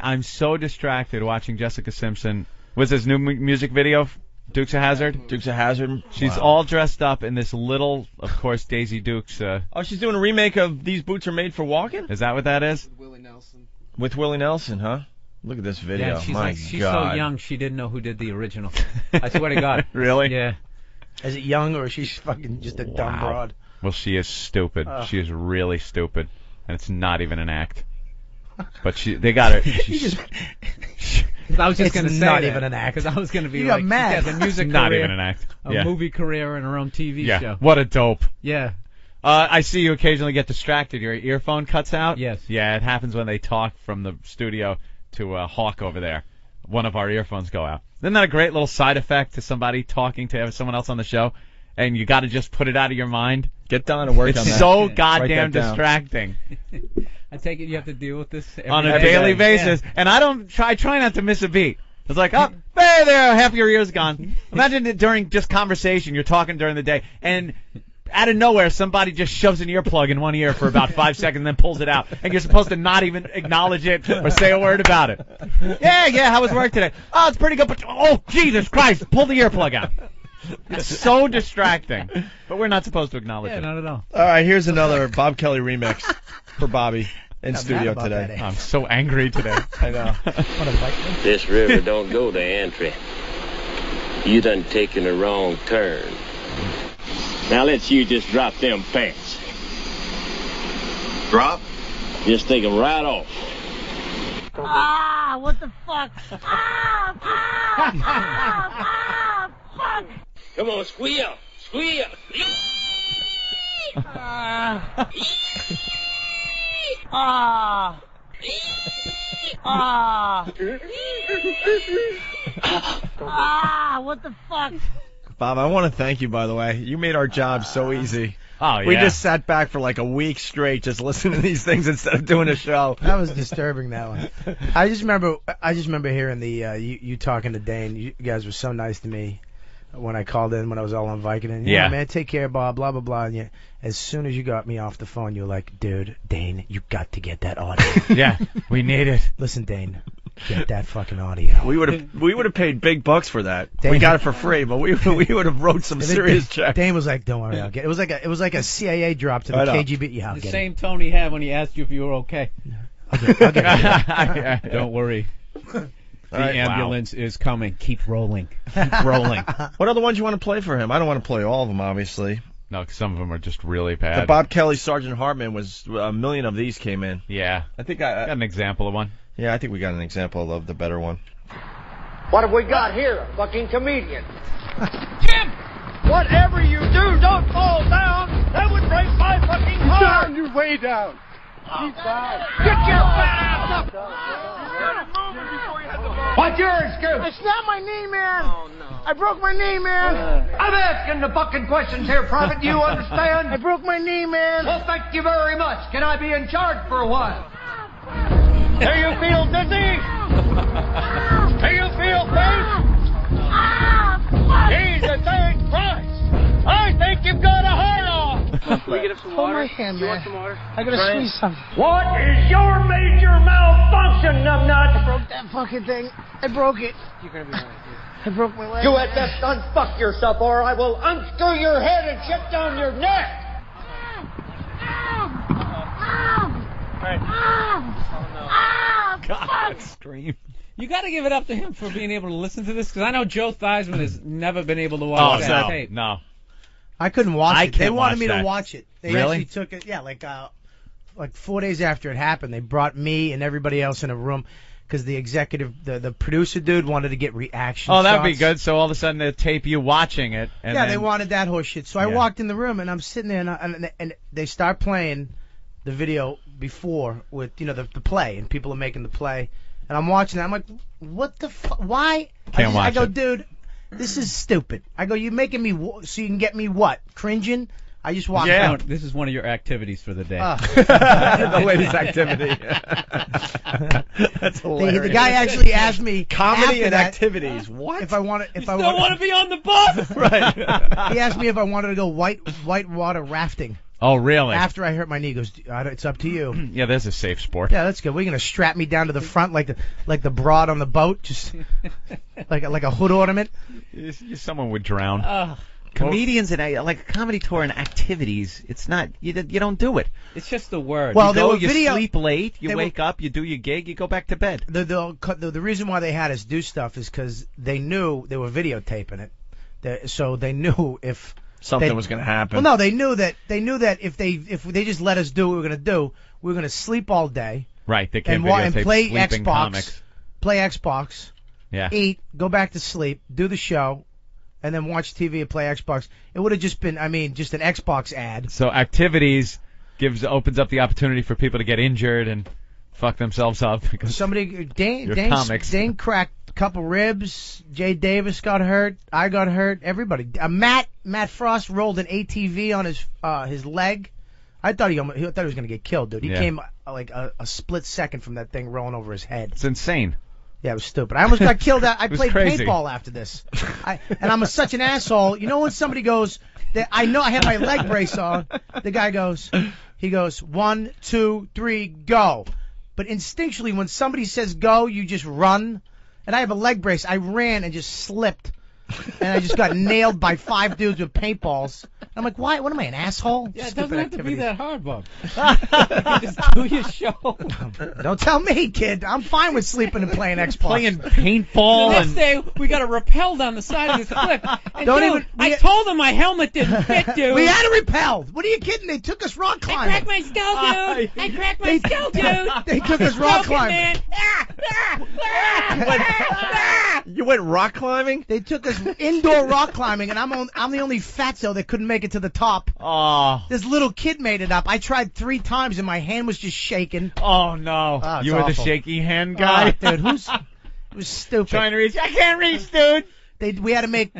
I'm so distracted watching Jessica Simpson. Was his new music video, Dukes of Hazzard? Dukes of Hazzard. She's all dressed up in this little, of course, Daisy Dukes. Oh, she's doing a remake of These Boots Are Made for Walking? Is that what that is? With Willie Nelson, huh? Look at this video. Yeah, she's My she's God. so young she didn't know who did the original. I swear to God. Really? Yeah. Is it young or is she fucking just a dumb broad? Well, she is stupid. She is really stupid, and it's not even an act. But they got her. I was just going to say not that, even an act. because I was going to be You like, got mad. she has a music Not career, even an act. a Yeah. movie career, and her own TV Yeah. show. What a dope. Yeah. I see you occasionally get distracted. Your earphone cuts out? Yes. Yeah, it happens when they talk from the studio to Hawk over there. One of our earphones go out. Isn't that a great little side effect to somebody talking to someone else on the show? And you got to just put it out of your mind. Get down and work It's on that. so Write goddamn that down. distracting I take it you have to deal with this every on a day. daily basis. And I try not to miss a beat. It's like, oh, hey there, half your ear's gone. Imagine that during just conversation, you're talking during the day, and out of nowhere, somebody just shoves an earplug in one ear for about 5 seconds and then pulls it out. And you're supposed to not even acknowledge it or say a word about it. Yeah, how was work today? Oh, it's pretty good, but oh, Jesus Christ, pull the earplug out. It's so distracting. But we're not supposed to acknowledge Yeah, it. not at all. All right, here's another Bob Kelly remix for Bobby in Not studio mad about today. that, I'm so angry today. I know. This river don't go to entry. You done taken the wrong turn. Now let's you just drop them pants. Drop? Just take them right off. Ah, what the fuck? Ah, fuck. Come on, squeal, squeal. Ah, what the fuck? Bob, I want to thank you, by the way. You made our job so easy. Oh, yeah. We just sat back for like a week straight just listening to these things instead of doing a show. That was disturbing, that one. I just remember hearing you talking to Dane. You guys were so nice to me when I called in when I was all on Vicodin. Yeah, man, take care, Bob, blah, blah, blah. And as soon as you got me off the phone, you were like, dude, Dane, you got to get that audio. Yeah, we need it. Listen, Dane, Get that fucking audio. We would have paid big bucks for that. We got it for free, but we would have wrote some serious checks. Dane was like, "Don't worry, I'll get it." It was like a CIA drop to the KGB. Yeah, I'll the get same tone he had when he asked you if you were okay. I'll get it. Don't worry. The ambulance is coming. Keep rolling. Keep rolling. What other ones you want to play for him? I don't want to play all of them, obviously. No, 'cause some of them are just really bad. The Bob Kelly, Sergeant Hartman was a million of these came in. Yeah. I think I got an example of one. Yeah, I think we got an example of the better one. What have we got here? A fucking comedian. Jim! Whatever you do, don't fall down. That would break my fucking heart. Down, you way down. He's down. Get your fat ass up. What's your excuse? I snapped my knee, man. Oh, no. I broke my knee, man. I'm asking the fucking questions here, Private. You understand? I broke my knee, man. Well, thank you very much. Can I be in charge for a while? Do you feel dizzy? Do you feel pain? Jesus Christ! I think you've got a heart off. Can we get up some water? Hold my hand, man. You want some water? I gotta squeeze something. What is your major malfunction, numbnut? I broke that fucking thing. I broke it. You're gonna be alright, dude. I broke my leg. You had best unfuck yourself, or I will unscrew your head and shut down your neck. God, scream. You got to give it up to him for being able to listen to this, because I know Joe Theismann has never been able to watch that tape. No. I couldn't watch it. They wanted me that. to watch it. They Really? actually took it. Yeah, like 4 days after it happened, they brought me and everybody else in a room because the executive, the producer dude wanted to get reaction Oh, that'd be shots. good. So all of a sudden they tape you watching it. And Yeah, then, they wanted that horse shit. So I walked in the room and I'm sitting there and they start playing the video before with the play, and people are making the play, and I'm watching it. I'm like, what the fuck? Why? I go, dude, this is stupid. I go, you making me so you can get me what? Cringing? I just walked out. This is one of your activities for the day. The latest activity. That's hilarious. The guy actually asked me comedy and that, activities. What? If I wanted, I want to be on the bus. Right. He asked me if I wanted to go white water rafting. Oh, really? After I hurt my knee, he goes, it's up to you. Yeah, there's a safe sport. Yeah, that's good. We're gonna strap me down to the front like the broad on the boat, just like a hood ornament. Someone would drown. Comedians and like a comedy tour and activities, it's not you don't do it. It's just the word. Well, you sleep late, you wake up, you do your gig, you go back to bed. The reason why they had us do stuff is because they knew they were videotaping it, so they knew if something was going to happen. Well, no, they knew that if they just let us do what we were going to do, we were going to sleep all day. Right, they can't and play sleeping Xbox, comics. Play Xbox. Yeah. Eat, go back to sleep, do the show, and then watch TV and play Xbox. It would have just been, just an Xbox ad. So activities opens up the opportunity for people to get injured and fuck themselves up because Dane cracked a couple ribs. Jay Davis got hurt. I got hurt. Everybody. Matt Frost rolled an ATV on his leg. I thought he was going to get killed, dude. He came like a split second from that thing rolling over his head. It's insane. Yeah, it was stupid. I almost got killed. I played crazy. paintball after this. And I'm such an asshole. You know when somebody goes, I know I had my leg brace on. The guy goes, 1, 2, 3, go. But instinctually, when somebody says go, you just run. And I have a leg brace. I ran and just slipped. And I just got nailed by 5 dudes with paintballs. I'm like, why? What am I, an asshole? Yeah, it Stupid doesn't have to be activities. that hard, Bob. You can just do your show. Don't tell me, kid. I'm fine with sleeping and playing Xbox. Playing paintball. The next day, we got a rappel down the side of this cliff. And I told him my helmet didn't fit, dude. We had it repelled. What are you kidding? They took us rock climbing. I cracked my skull, dude. I cracked my skull, dude. They took us rock climbing. You went rock climbing? They took us indoor rock climbing, and I'm the only fatso that couldn't make it to the top. Oh. This little kid made it up. I tried 3 times, and my hand was just shaking. Oh, no. You were awful. the shaky hand guy? Dude, it was stupid. Trying to reach. I can't reach, dude. We had to make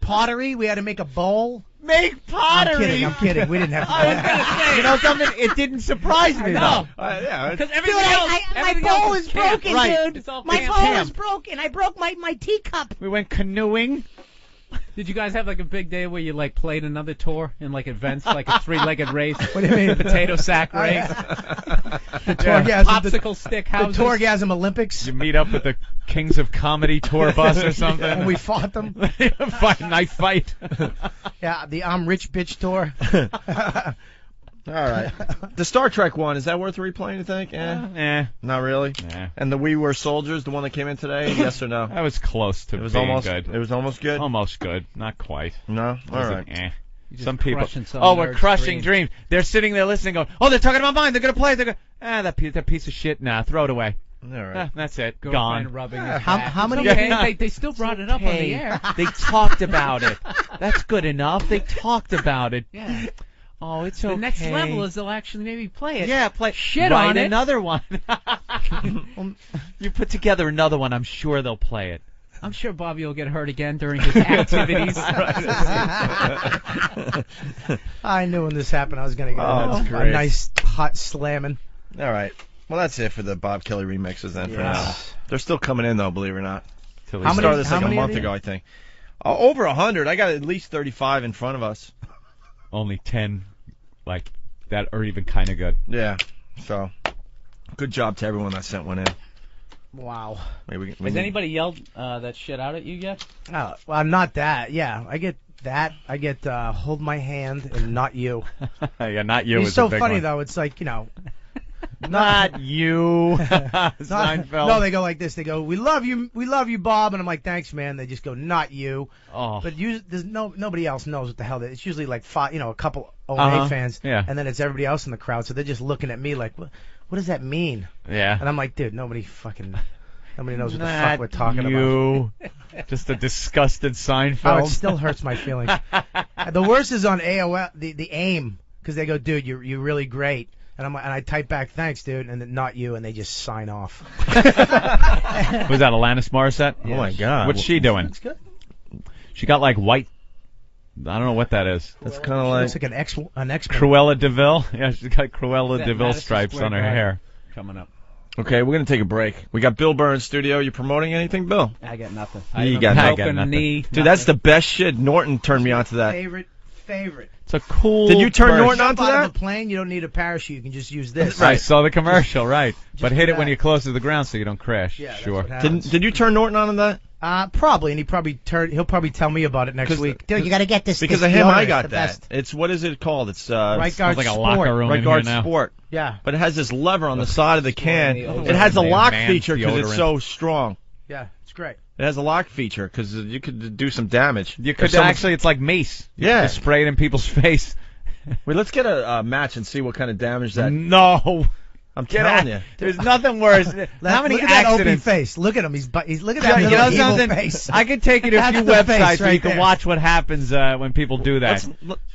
pottery. We had to make a bowl. Make pottery. I'm kidding. We didn't have to do I was going to say, you know something? It didn't surprise me, though. Yeah. Because Dude, everything else, my bowl is broken, right. dude. My bowl is broken. I broke my teacup. We went canoeing. Did you guys have like a big day where you like played another tour in like events, like a three-legged race? What do you mean? Potato sack race. The Torgasm, Popsicle stick houses. The Torgasm Olympics. You meet up with the Kings of Comedy tour bus or something. And we fought them. Knife fight. Yeah, the I'm Rich Bitch tour. All right. The Star Trek one, is that worth replaying, you think? Not really? Nah. And the We Were Soldiers, the one that came in today, yes or no? That was close to being good. It was almost good? Almost good. Not quite. No? All right. Some people. We're crushing dreams. They're sitting there listening, going, "Oh, they're talking about mine. They're gonna play. They're gonna that piece of shit. Nah, throw it away." All right. That's it. Girlfriend Gone. rubbing his How back. many? Okay. They still brought it up on the air. They talked about it. That's good enough. They talked about it. Yeah. Oh, it's okay. The next level is they'll actually maybe play it. Yeah, play. Shit Write on it. another one. You put together another one. I'm sure they'll play it. I'm sure Bobby will get hurt again during his activities. I knew when this happened I was going to get that's a great. nice hot slamming. All right. Well, that's it for the Bob Kelly remixes then for Yes. now. They're still coming in, though, believe it or not. Till We he started this how like a many month are ago, I think. Over 100. I got at least 35 in front of us. Only 10, like that, are even kind of good. Yeah. So, good job to everyone that sent one in. Wow. Maybe we Has anybody yelled that shit out at you yet? Oh, well, not that. Yeah, I get that. I get hold my hand and not you. Yeah, not you. He's is so a big funny one. though. It's like, you know. Not you. Seinfeld. No, they go like this. They go, "We love you, Bob," and I'm like, "Thanks, man." They just go, "Not you." Oh. But there's nobody else knows what the hell. It's usually like a couple OMA fans, Yeah. and then it's everybody else in the crowd. So they're just looking at me like, "What does that mean?" Yeah. And I'm like, "Dude, nobody knows what the Not fuck we're talking about." you. Just a disgusted Seinfeld. Oh, it still hurts my feelings. The worst is on AOL, the AIM, because they go, "Dude, you're really great." And I type back, "Thanks, dude," and then "Not you," and they just sign off. Was that Alanis Morissette? Oh, my God. What's she doing? That's good. She got like white. I don't know what that is. That's kind of Looks like... like an X. Cruella DeVille? Yeah, she's got Cruella That DeVille Madison stripes Square on her Garden hair. coming up. Okay, we're going to take a break. We got Bill Burr in studio. You promoting anything, Bill? I got nothing. You got broken nothing. knee. Dude, that's the best shit. Norton turned me on to that. Favorite. It's a cool. Did you turn bird. Norton Jump onto out that? of a plane, you don't need a parachute. You can just use this. I saw the commercial, right. But hit do it when that. you're close to the ground so you don't crash. Yeah, that's sure. what happens. Did you turn Norton on that? Probably, and he'll probably tell me about it next 'Cause week. Dude, you gotta get this. Because this of him, deodorant. I It's got the that. best. It's what is it called? It's Right guard like a sport. locker room Right in guard here now. sport. Yeah, But it has this lever on the side of the can. It It has a They lock man feature because it's deodorant. so strong. yeah, it's great. It has a lock feature because you could do some damage. You If could someone- actually, it's like mace. You Yeah. just spray it in people's face. Wait, let's get a match and see what kind of damage that. No. I'm Get telling out. you. There's nothing worse. How many Look at that Opie accidents? face. Look at him. He's look at Yeah, that you little know evil something? face. I could take you to a That's few the face websites where you right can there. watch what happens when people do that.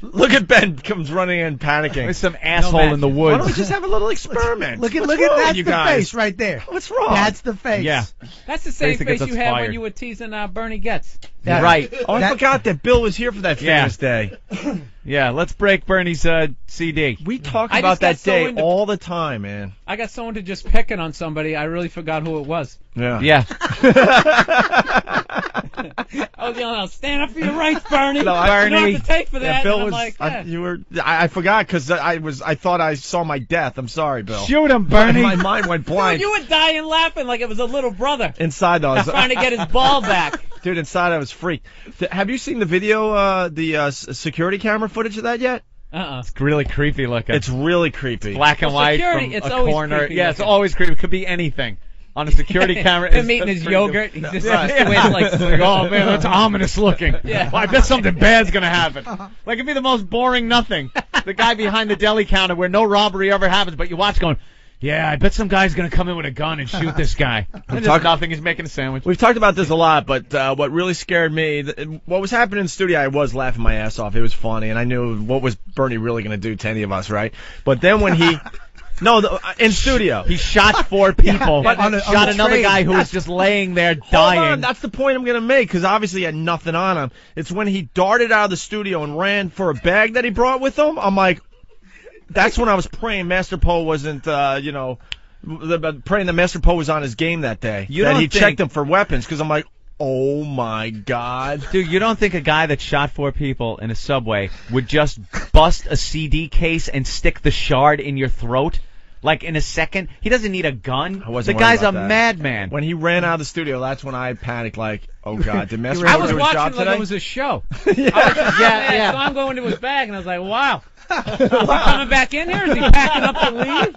Look at Ben comes running in panicking. There's some asshole in the Why woods. don't we just have a little experiment? Look at What's that. wrong That's with you the guys? face right there. What's wrong? That's the face. Yeah. That's the same Face that face gets you us had when fired. you were teasing Bernie Getz. Yeah. Right. Oh, I forgot that Bill was here for that Yeah. famous day. Yeah, let's break Bernie's CD. We talk I about just got that so day into- all the time, man. I got someone to just picking on somebody. I really forgot who it was. Yeah. Yeah. I was yelling out, "Stand up for your rights, Bernie!" No, You don't Bernie. have to take for that. Yeah, Bill and I'm was. like, yeah. You were. I forgot because I thought I saw my death. I'm sorry, Bill. Shoot him, Bernie. My mind went blind. Dude, you were dying laughing like it was a little brother Inside, though, I was trying to get his ball back. dude. Inside, I was freaked. Have you seen the video, the security camera footage of that yet? It's really creepy looking. It's really creepy. black and Well, white security, from it's a always corner. creepy Yeah, it's looking. always creepy. It could be anything. On a security camera. Him eating his yogurt. He's just Yeah. like, Oh man, that's ominous looking. Yeah. Well, I bet something bad's gonna happen. Like it'd be the most boring nothing. The guy behind the deli counter where no robbery ever happens, but you watch going, yeah, I bet some guy's gonna come in with a gun and shoot this guy. And just nothing. He's making a sandwich. We've talked about this a lot, but what really scared me, what was happening in the studio, I was laughing my ass off. It was funny, and I knew what was Bernie really going to do to any of us, right? But then when he... in studio. He shot 4 people. But shot on the another train. guy who was just laying there Hold dying. on, that's the point I'm going to make, because obviously he had nothing on him. It's when he darted out of the studio and ran for a bag that he brought with him. I'm like, that's when I was praying Master Poe wasn't, praying that Master Poe was on his game that day. You that don't he think- checked him for weapons, because I'm like, Oh my God. Dude, you don't think a guy that shot 4 people in a subway would just bust a CD case and stick the shard in your throat? Like in a second? He doesn't need a gun. The guy's a madman. When he ran out of the studio, that's when I panicked like, oh God, did Master I Pro was do his watching job like today? it was a show. Yeah. So I'm going to his bag, and I was like, wow. Is he coming back in here? Is he packing up to leave?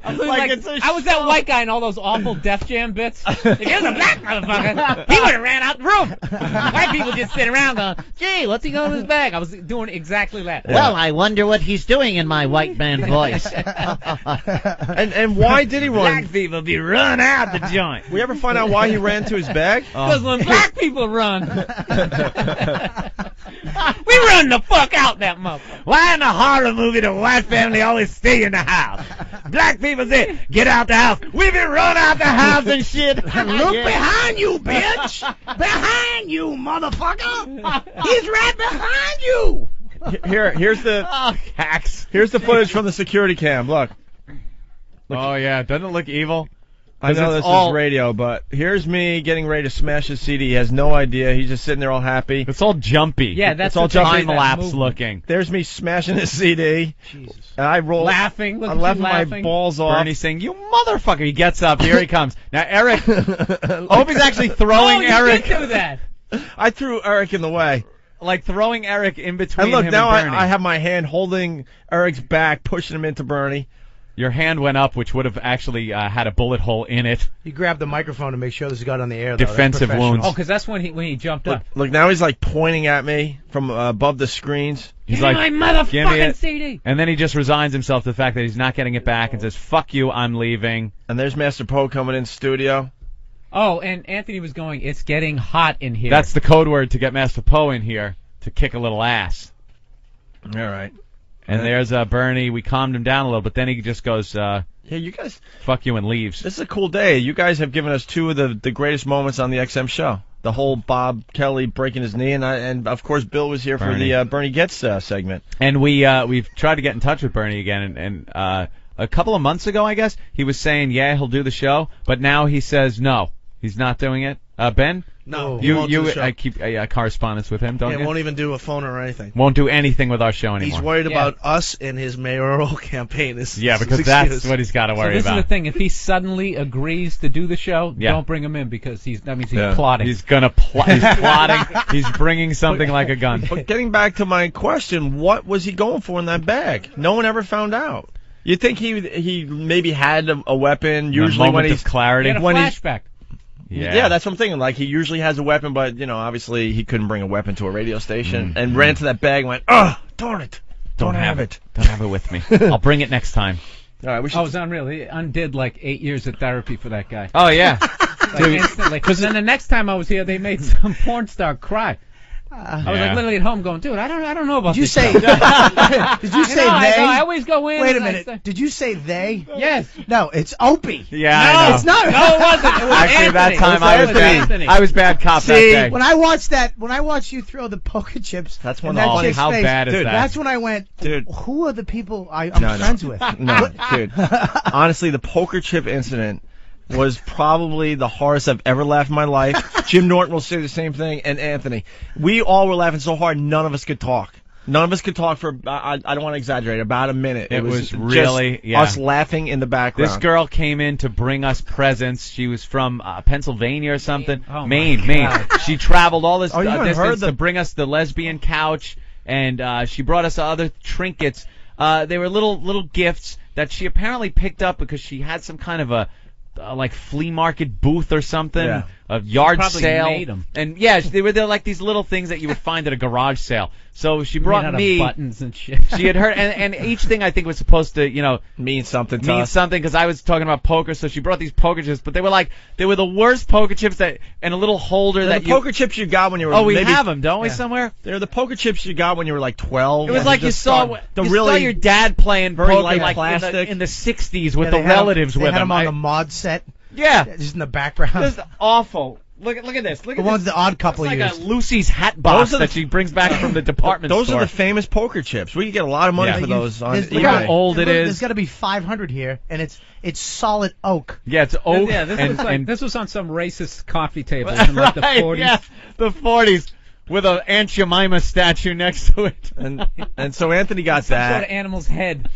I was that white guy in all those awful Def Jam bits. If it was a black motherfucker, he would have ran out the room. White people just sit around going, gee, what's he got in his bag? I was doing exactly that. Well, I wonder what he's doing in my white man voice. And why did he run? Black people be run out the joint. We ever find out why he ran to his bag? Because when black people run, we run the fuck out that motherfucker. Why in a horror movie the white family always stay in the house? Black people say, get out the house. We be run out the house and shit. Look behind you, bitch! Behind you, motherfucker! He's right behind you! Here's the hacks. Here's the footage from the security cam. Look. Oh yeah, doesn't it look evil? I know this is radio, but here's me getting ready to smash his CD. He has no idea. He's just sitting there all happy. It's all jumpy. Yeah, that's it's all jumpy. time-lapse looking. There's me smashing his CD. Jesus. And I roll. Laughing. I'm laughing my balls off. Bernie's saying, you motherfucker. He gets up. Here he comes. Now, Eric, Opie's actually throwing Eric. You did do that. I threw Eric in the way. Like throwing Eric in between and look, him now and Bernie. I have my hand holding Eric's back, pushing him into Bernie. Your hand went up, which would have actually had a bullet hole in it. You grabbed the microphone to make sure this got on the air, though. Defensive wounds. Oh, because that's when he jumped up. Look, now he's like pointing at me from above the screens. He's Give me like, my give me motherfucking it. CD. And then he just resigns himself to the fact that he's not getting it back and says, fuck you, I'm leaving. And there's Master Poe coming in studio. Oh, and Anthony was going, it's getting hot in here. That's the code word to get Master Poe in here to kick a little ass. All right. And there's Bernie. We calmed him down a little, but then he just goes, yeah, you guys, fuck you, and leaves. This is a cool day. You guys have given us 2 of the greatest moments on the XM show. The whole Bob Kelly breaking his knee, and of course Bill was here for the Bernie Gets segment. And we've tried to get in touch with Bernie again, and a couple of months ago, I guess, he was saying, yeah, he'll do the show, but now he says no, he's not doing it. Ben? No, he won't do the show. I keep correspondence with him, don't you? He won't even do a phone or anything. Won't do anything with our show anymore. He's worried about us and his mayoral campaign. Yeah, because that's what he's got to worry about. So this about. is the thing. If he suddenly agrees to do the show, don't bring him in because that means he's plotting. He's gonna plot. He's plotting. He's bringing something like a gun. But getting back to my question, what was he going for in that bag? No one ever found out. You think he maybe had a weapon? Usually when he's clarity, he had a flashback. Yeah, that's what I'm thinking. Like, he usually has a weapon, but, obviously he couldn't bring a weapon to a radio station, and ran to that bag and went, oh, darn it. Don't have it. Don't have it with me. I'll bring it next time. All right, we should... Oh, it was unreal. He undid like 8 years of therapy for that guy. Oh, yeah. Instantly. Because then the next time I was here, they made some porn star cry. I was like literally at home going, dude, I don't know about this. Did you say they? I always go in. Wait a minute. Did you say they? Yes. No, it's Opie. Yeah, no, I know. It's not. No, it wasn't. It was Actually, Anthony. that time I was bad cop that See, day. when I watched you throw the poker chips, that's when that how face, bad is dude, that? That's when I went, dude. Who are the people I'm friends with? No, dude. Honestly, the poker chip incident was probably the hardest I've ever laughed in my life. Jim Norton will say the same thing, and Anthony. We all were laughing so hard, none of us could talk. None of us could talk for, I don't want to exaggerate, about a minute. It was really, us laughing in the background. This girl came in to bring us presents. She was from Pennsylvania or something. Oh, Maine. She traveled all this distance to bring us the lesbian couch, and she brought us other trinkets. They were little gifts that she apparently picked up because she had some kind of a like flea market booth or something, a yard sale, made them. and they're like these little things that you would find at a garage sale. So she brought me buttons and shit. She had heard, and each thing I think was supposed to mean something because I was talking about poker. So she brought these poker chips, but they were the worst poker chips and a little holder the poker chips you got when you were. Oh, we have them, don't we? Somewhere. They're the poker chips you got when you were like 12. It was like you saw your dad playing poker like in the 60s with the relatives with him. They had him on the mod set. Yeah, just in the background. Just awful. Look at this. Look The at ones this. the Odd Couple It's like use. a Lucy's hat box that she brings back from the department Those store. are the famous poker chips. We can get a lot of money for those on There's- eBay. Look how old it is. There's got to be 500 here, and it's solid oak. Yeah, it's oak. Yeah, this and, was like and this was on some racist coffee table in like the Right, 40s. Yeah, the 40s. With an Aunt Jemima statue next to it. And so Anthony got Some that. sort of animal's head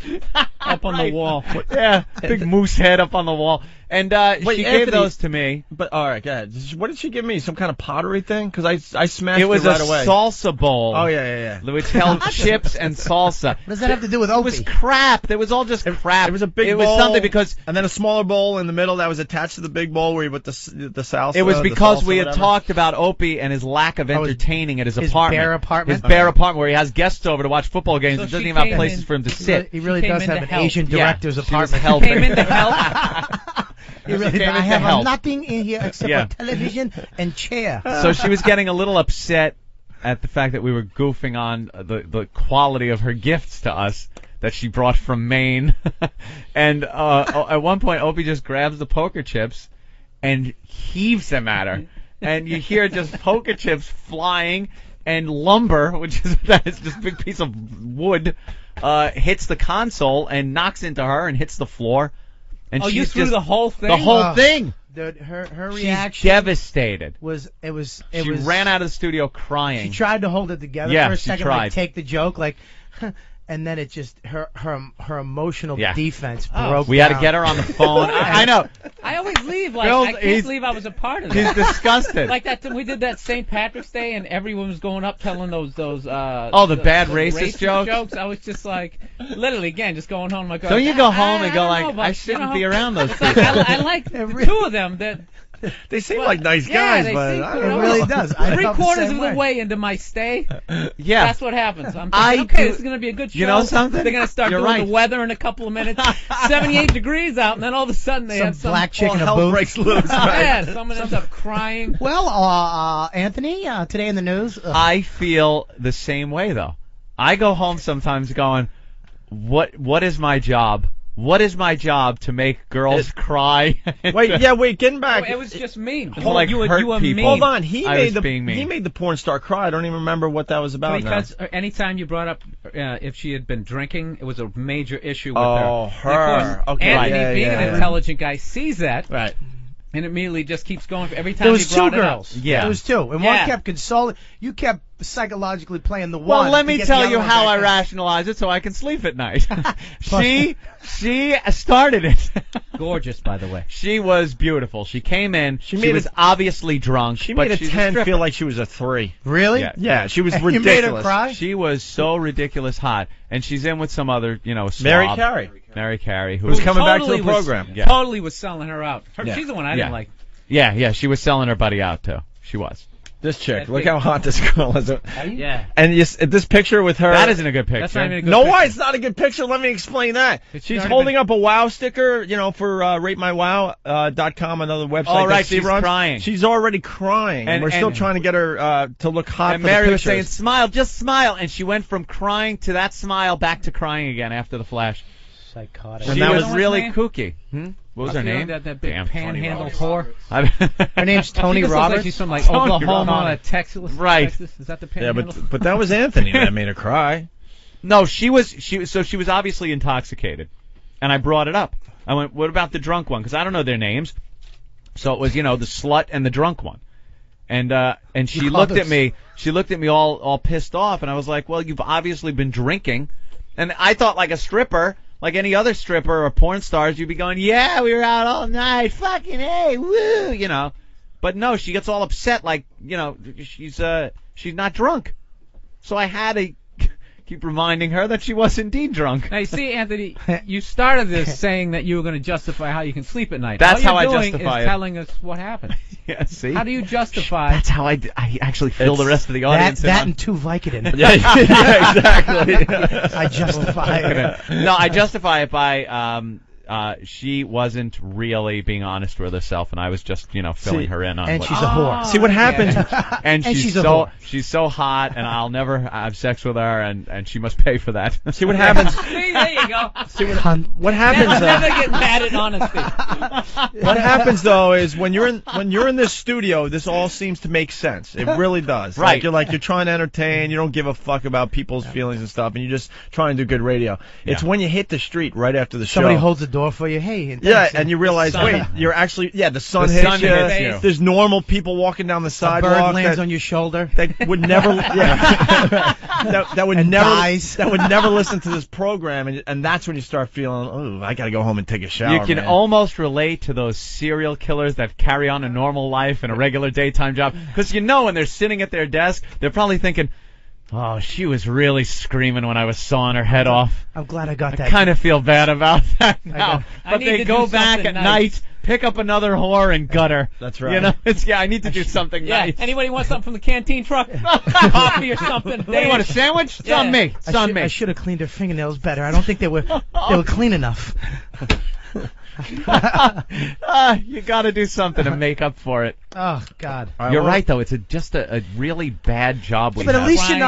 up on the wall. Yeah, big moose head up on the wall. And she gave Anthony- those to me. But all right, go ahead. What did she give me? Some kind of pottery thing? Because I smashed It was right a away. salsa bowl. Oh yeah. Which held chips and salsa. What does that have to do with Opie? It was crap. It was all just crap. It was a big It bowl. was something because and then a smaller bowl in the middle that was attached to the big bowl where you put the salsa. it was the because salsa, we had whatever. talked about Opie and his lack of his- entertaining at his his apartment. bare apartment? His bare apartment where he has guests over to watch football games. So and doesn't she even have came places in- for him to sit. He really She does came have in an to help. Asian Yeah, director's she was apartment. helping. Came in to help. He really came did. in I to have help. nothing in here except Yeah. a television and chair. So she was getting a little upset at the fact that we were goofing on the quality of her gifts to us that she brought from Maine. And at one point, Opie just grabs the poker chips and heaves them at her. And you hear just poker chips flying, and lumber, which is just a big piece of wood, hits the console and knocks into her and hits the floor. And Oh, you she's threw just, the whole thing? The whole thing. Dude, her She's reaction devastated. She Ran out of the studio crying. She tried to hold it together Yeah, for a she second, tried. like take the joke, like, and then it just her emotional Yeah. defense Oh. broke. We had to down. get her on the phone. I know. I always leave like Bill's- I can't he's- believe I was a part of He's that. disgusted. Like that, we did that St. Patrick's Day, and everyone was going up telling those the bad racist jokes? I was just like, literally, again, just going home like. Don't you go home and go don't like, know, but, I shouldn't you know, be around those it's like, people. I like the two of them that. They seem But- like nice yeah, guys, they but seem I cool. don't know. It really does. I felt the 3/4 same of the way. way into my stay, Yeah. that's what happens. I'm I thinking, okay, do- this is going to be a good show. You know something? They're going to start You're doing right. the weather in a couple of minutes. 78 degrees out, and then all of a sudden they Some have some black chick in a hell booth. breaks loose. Yeah, someone ends up crying. Well, Anthony, today in the news. I feel the same way though. I go home sometimes going, what is my job? What is my job to make girls cry? Wait, getting back. Oh, it was just mean. Hold- like you hurt were people. mean. Hold on, he I made was the being mean. he made the porn star cry. I don't even remember what that was about now. Because anytime you brought up if she had been drinking, it was a major issue with Oh, her. And her. of course, Okay. Anthony, Yeah, being yeah, an yeah. intelligent guy, sees that Right. and immediately just keeps going. Every time There was he brought two it girls. up. Yeah. There was two, and Yeah. one kept consoling. You kept psychologically playing the one. Well, let to me get tell the other you one how back I in. rationalize it so I can sleep at night. she started it. Gorgeous, by the way. She was beautiful. She came in. She made was it- obviously drunk. She but made a she's 10 stripper. feel like she was a 3. Really? Yeah. Yeah, she was You ridiculous. made her cry? She was so ridiculous hot, and she's in with some other, slob. Mary Carey. Mary Carey, who Who's coming back to Totally the was- program. Yeah. Totally was selling her out. Yeah. She's the one I Yeah. didn't like. Yeah, she was selling her buddy out too. She was. This chick, That look big- how hot this girl is. Yeah. And this picture with her. That isn't a good picture. That's not even a good No, picture. why? It's not a good picture. Let me explain that. It's She's not holding even- up a WoW sticker, for RateMyWow.com, another website Oh, right, that she she's runs. crying. She's already crying. And- We're still and- trying to get her to look hot And for Mary the was saying, pictures. "Smile, just smile," and she went from crying to that smile back to crying again after the flash. Psychotic. And She that was was- really name? kooky. What was her name? That big Damn, Tony panhandle Roberts. whore. Her name's Tony She just looks like Roberts. she's from like Tony Oklahoma, Roberts. Texas. Right. Texas. Is that the Yeah, panhandle? but that was Anthony that made her cry. No, she was obviously intoxicated, and I brought it up. I went, "What about the drunk one?" Because I don't know their names. So it was, the slut and the drunk one, and she You looked called at me. She looked at me all pissed off, and I was like, "Well, you've obviously been drinking," and I thought like a stripper. Like any other stripper or porn stars, you'd be going, "Yeah, we were out all night, fucking hey, woo," But no, she gets all upset, like, she's not drunk. So I had to keep reminding her that she was indeed drunk. Now, you see, Anthony, you started this saying that you were going to justify how you can sleep at night. That's All how you're I doing justify is it. telling us what happened. Yeah, see? How do you justify? That's how I actually fill the rest of the audience that in and 2 Vicodin. yeah, exactly. I justify it. No, I justify it by she wasn't really being honest with herself, and I was just, filling her in on. And she's a whore. See what happens? And she's so hot, and I'll never have sex with her, and she must pay for that. See what happens? See, there you go. See what happens? Never get mad at honesty. What happens though is when you're in this studio, this all seems to make sense. It really does. Right. You're trying to entertain. You don't give a fuck about people's feelings and stuff, and you just try and do good radio. Yeah. It's when you hit the street right after the show. Somebody holds the door for you. Hey. And you realize, wait, you're actually, the sun hits you. There's normal people walking down the sidewalk. A bird lands on your shoulder. That would never, that would never listen to this program, and that's when you start feeling, oh, I gotta go home and take a shower. You can man. almost relate to those serial killers that carry on a normal life and a regular daytime job, because when they're sitting at their desk, they're probably thinking, oh, she was really screaming when I was sawing her head off. I'm glad I got that. I kind of feel bad about that now. But they go back at night, pick up another whore, and gut her. That's right. I need to do something nice. Anybody want something from the canteen truck? Coffee or something? Hey, you want a sandwich? It's on me. It's on me. I should have cleaned her fingernails better. I don't think they were clean enough. You got to do something to make up for it. Oh God! You're right though. It's just a really bad job we But have. at least you're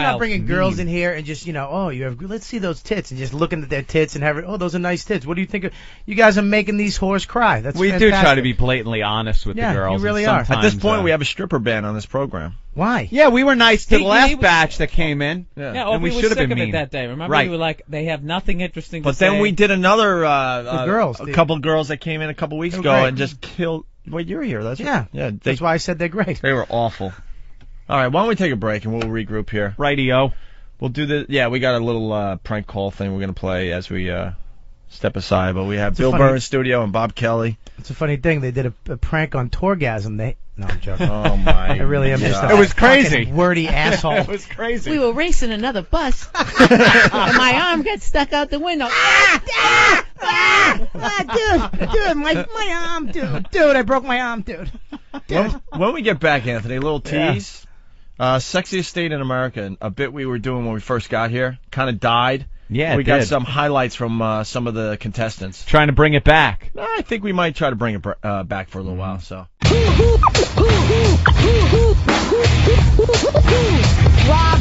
not bringing girls in here and just let's see those tits and just looking at their tits and having those are nice tits. What do you think? You guys are making these whores cry. That's we fantastic. do try to be blatantly honest with the girls. You really are. At this point, we have a stripper ban on this program. Why? Yeah, we were nice to the last batch that came in. Yeah, and we Opie should was have sick been of mean. it that day. Remember, Right. you were like, they have nothing interesting to But say. then we did another girls, a couple girls that came in a couple weeks ago and just killed. Wait, you're here. That's that's why I said they're great. They were awful. All right, why don't we take a break and we'll regroup here. Rightio. We'll do the we got a little prank call thing we're gonna play as we step aside. But we have Bill Burr in studio and Bob Kelly. It's a funny thing. They did a prank on Torgasm. No, I'm joking. Oh my! I really am. God. It was crazy. Wordy asshole. It was crazy. We were racing another bus, and my arm got stuck out the window. Dude, my arm, dude, I broke my arm, dude. When we get back, Anthony, a little tease. Sexiest State in America, a bit we were doing when we first got here, kind of died. Yeah, we got some highlights from some of the contestants. Trying to bring it back. I think we might try to bring it back for a little while. So. Rob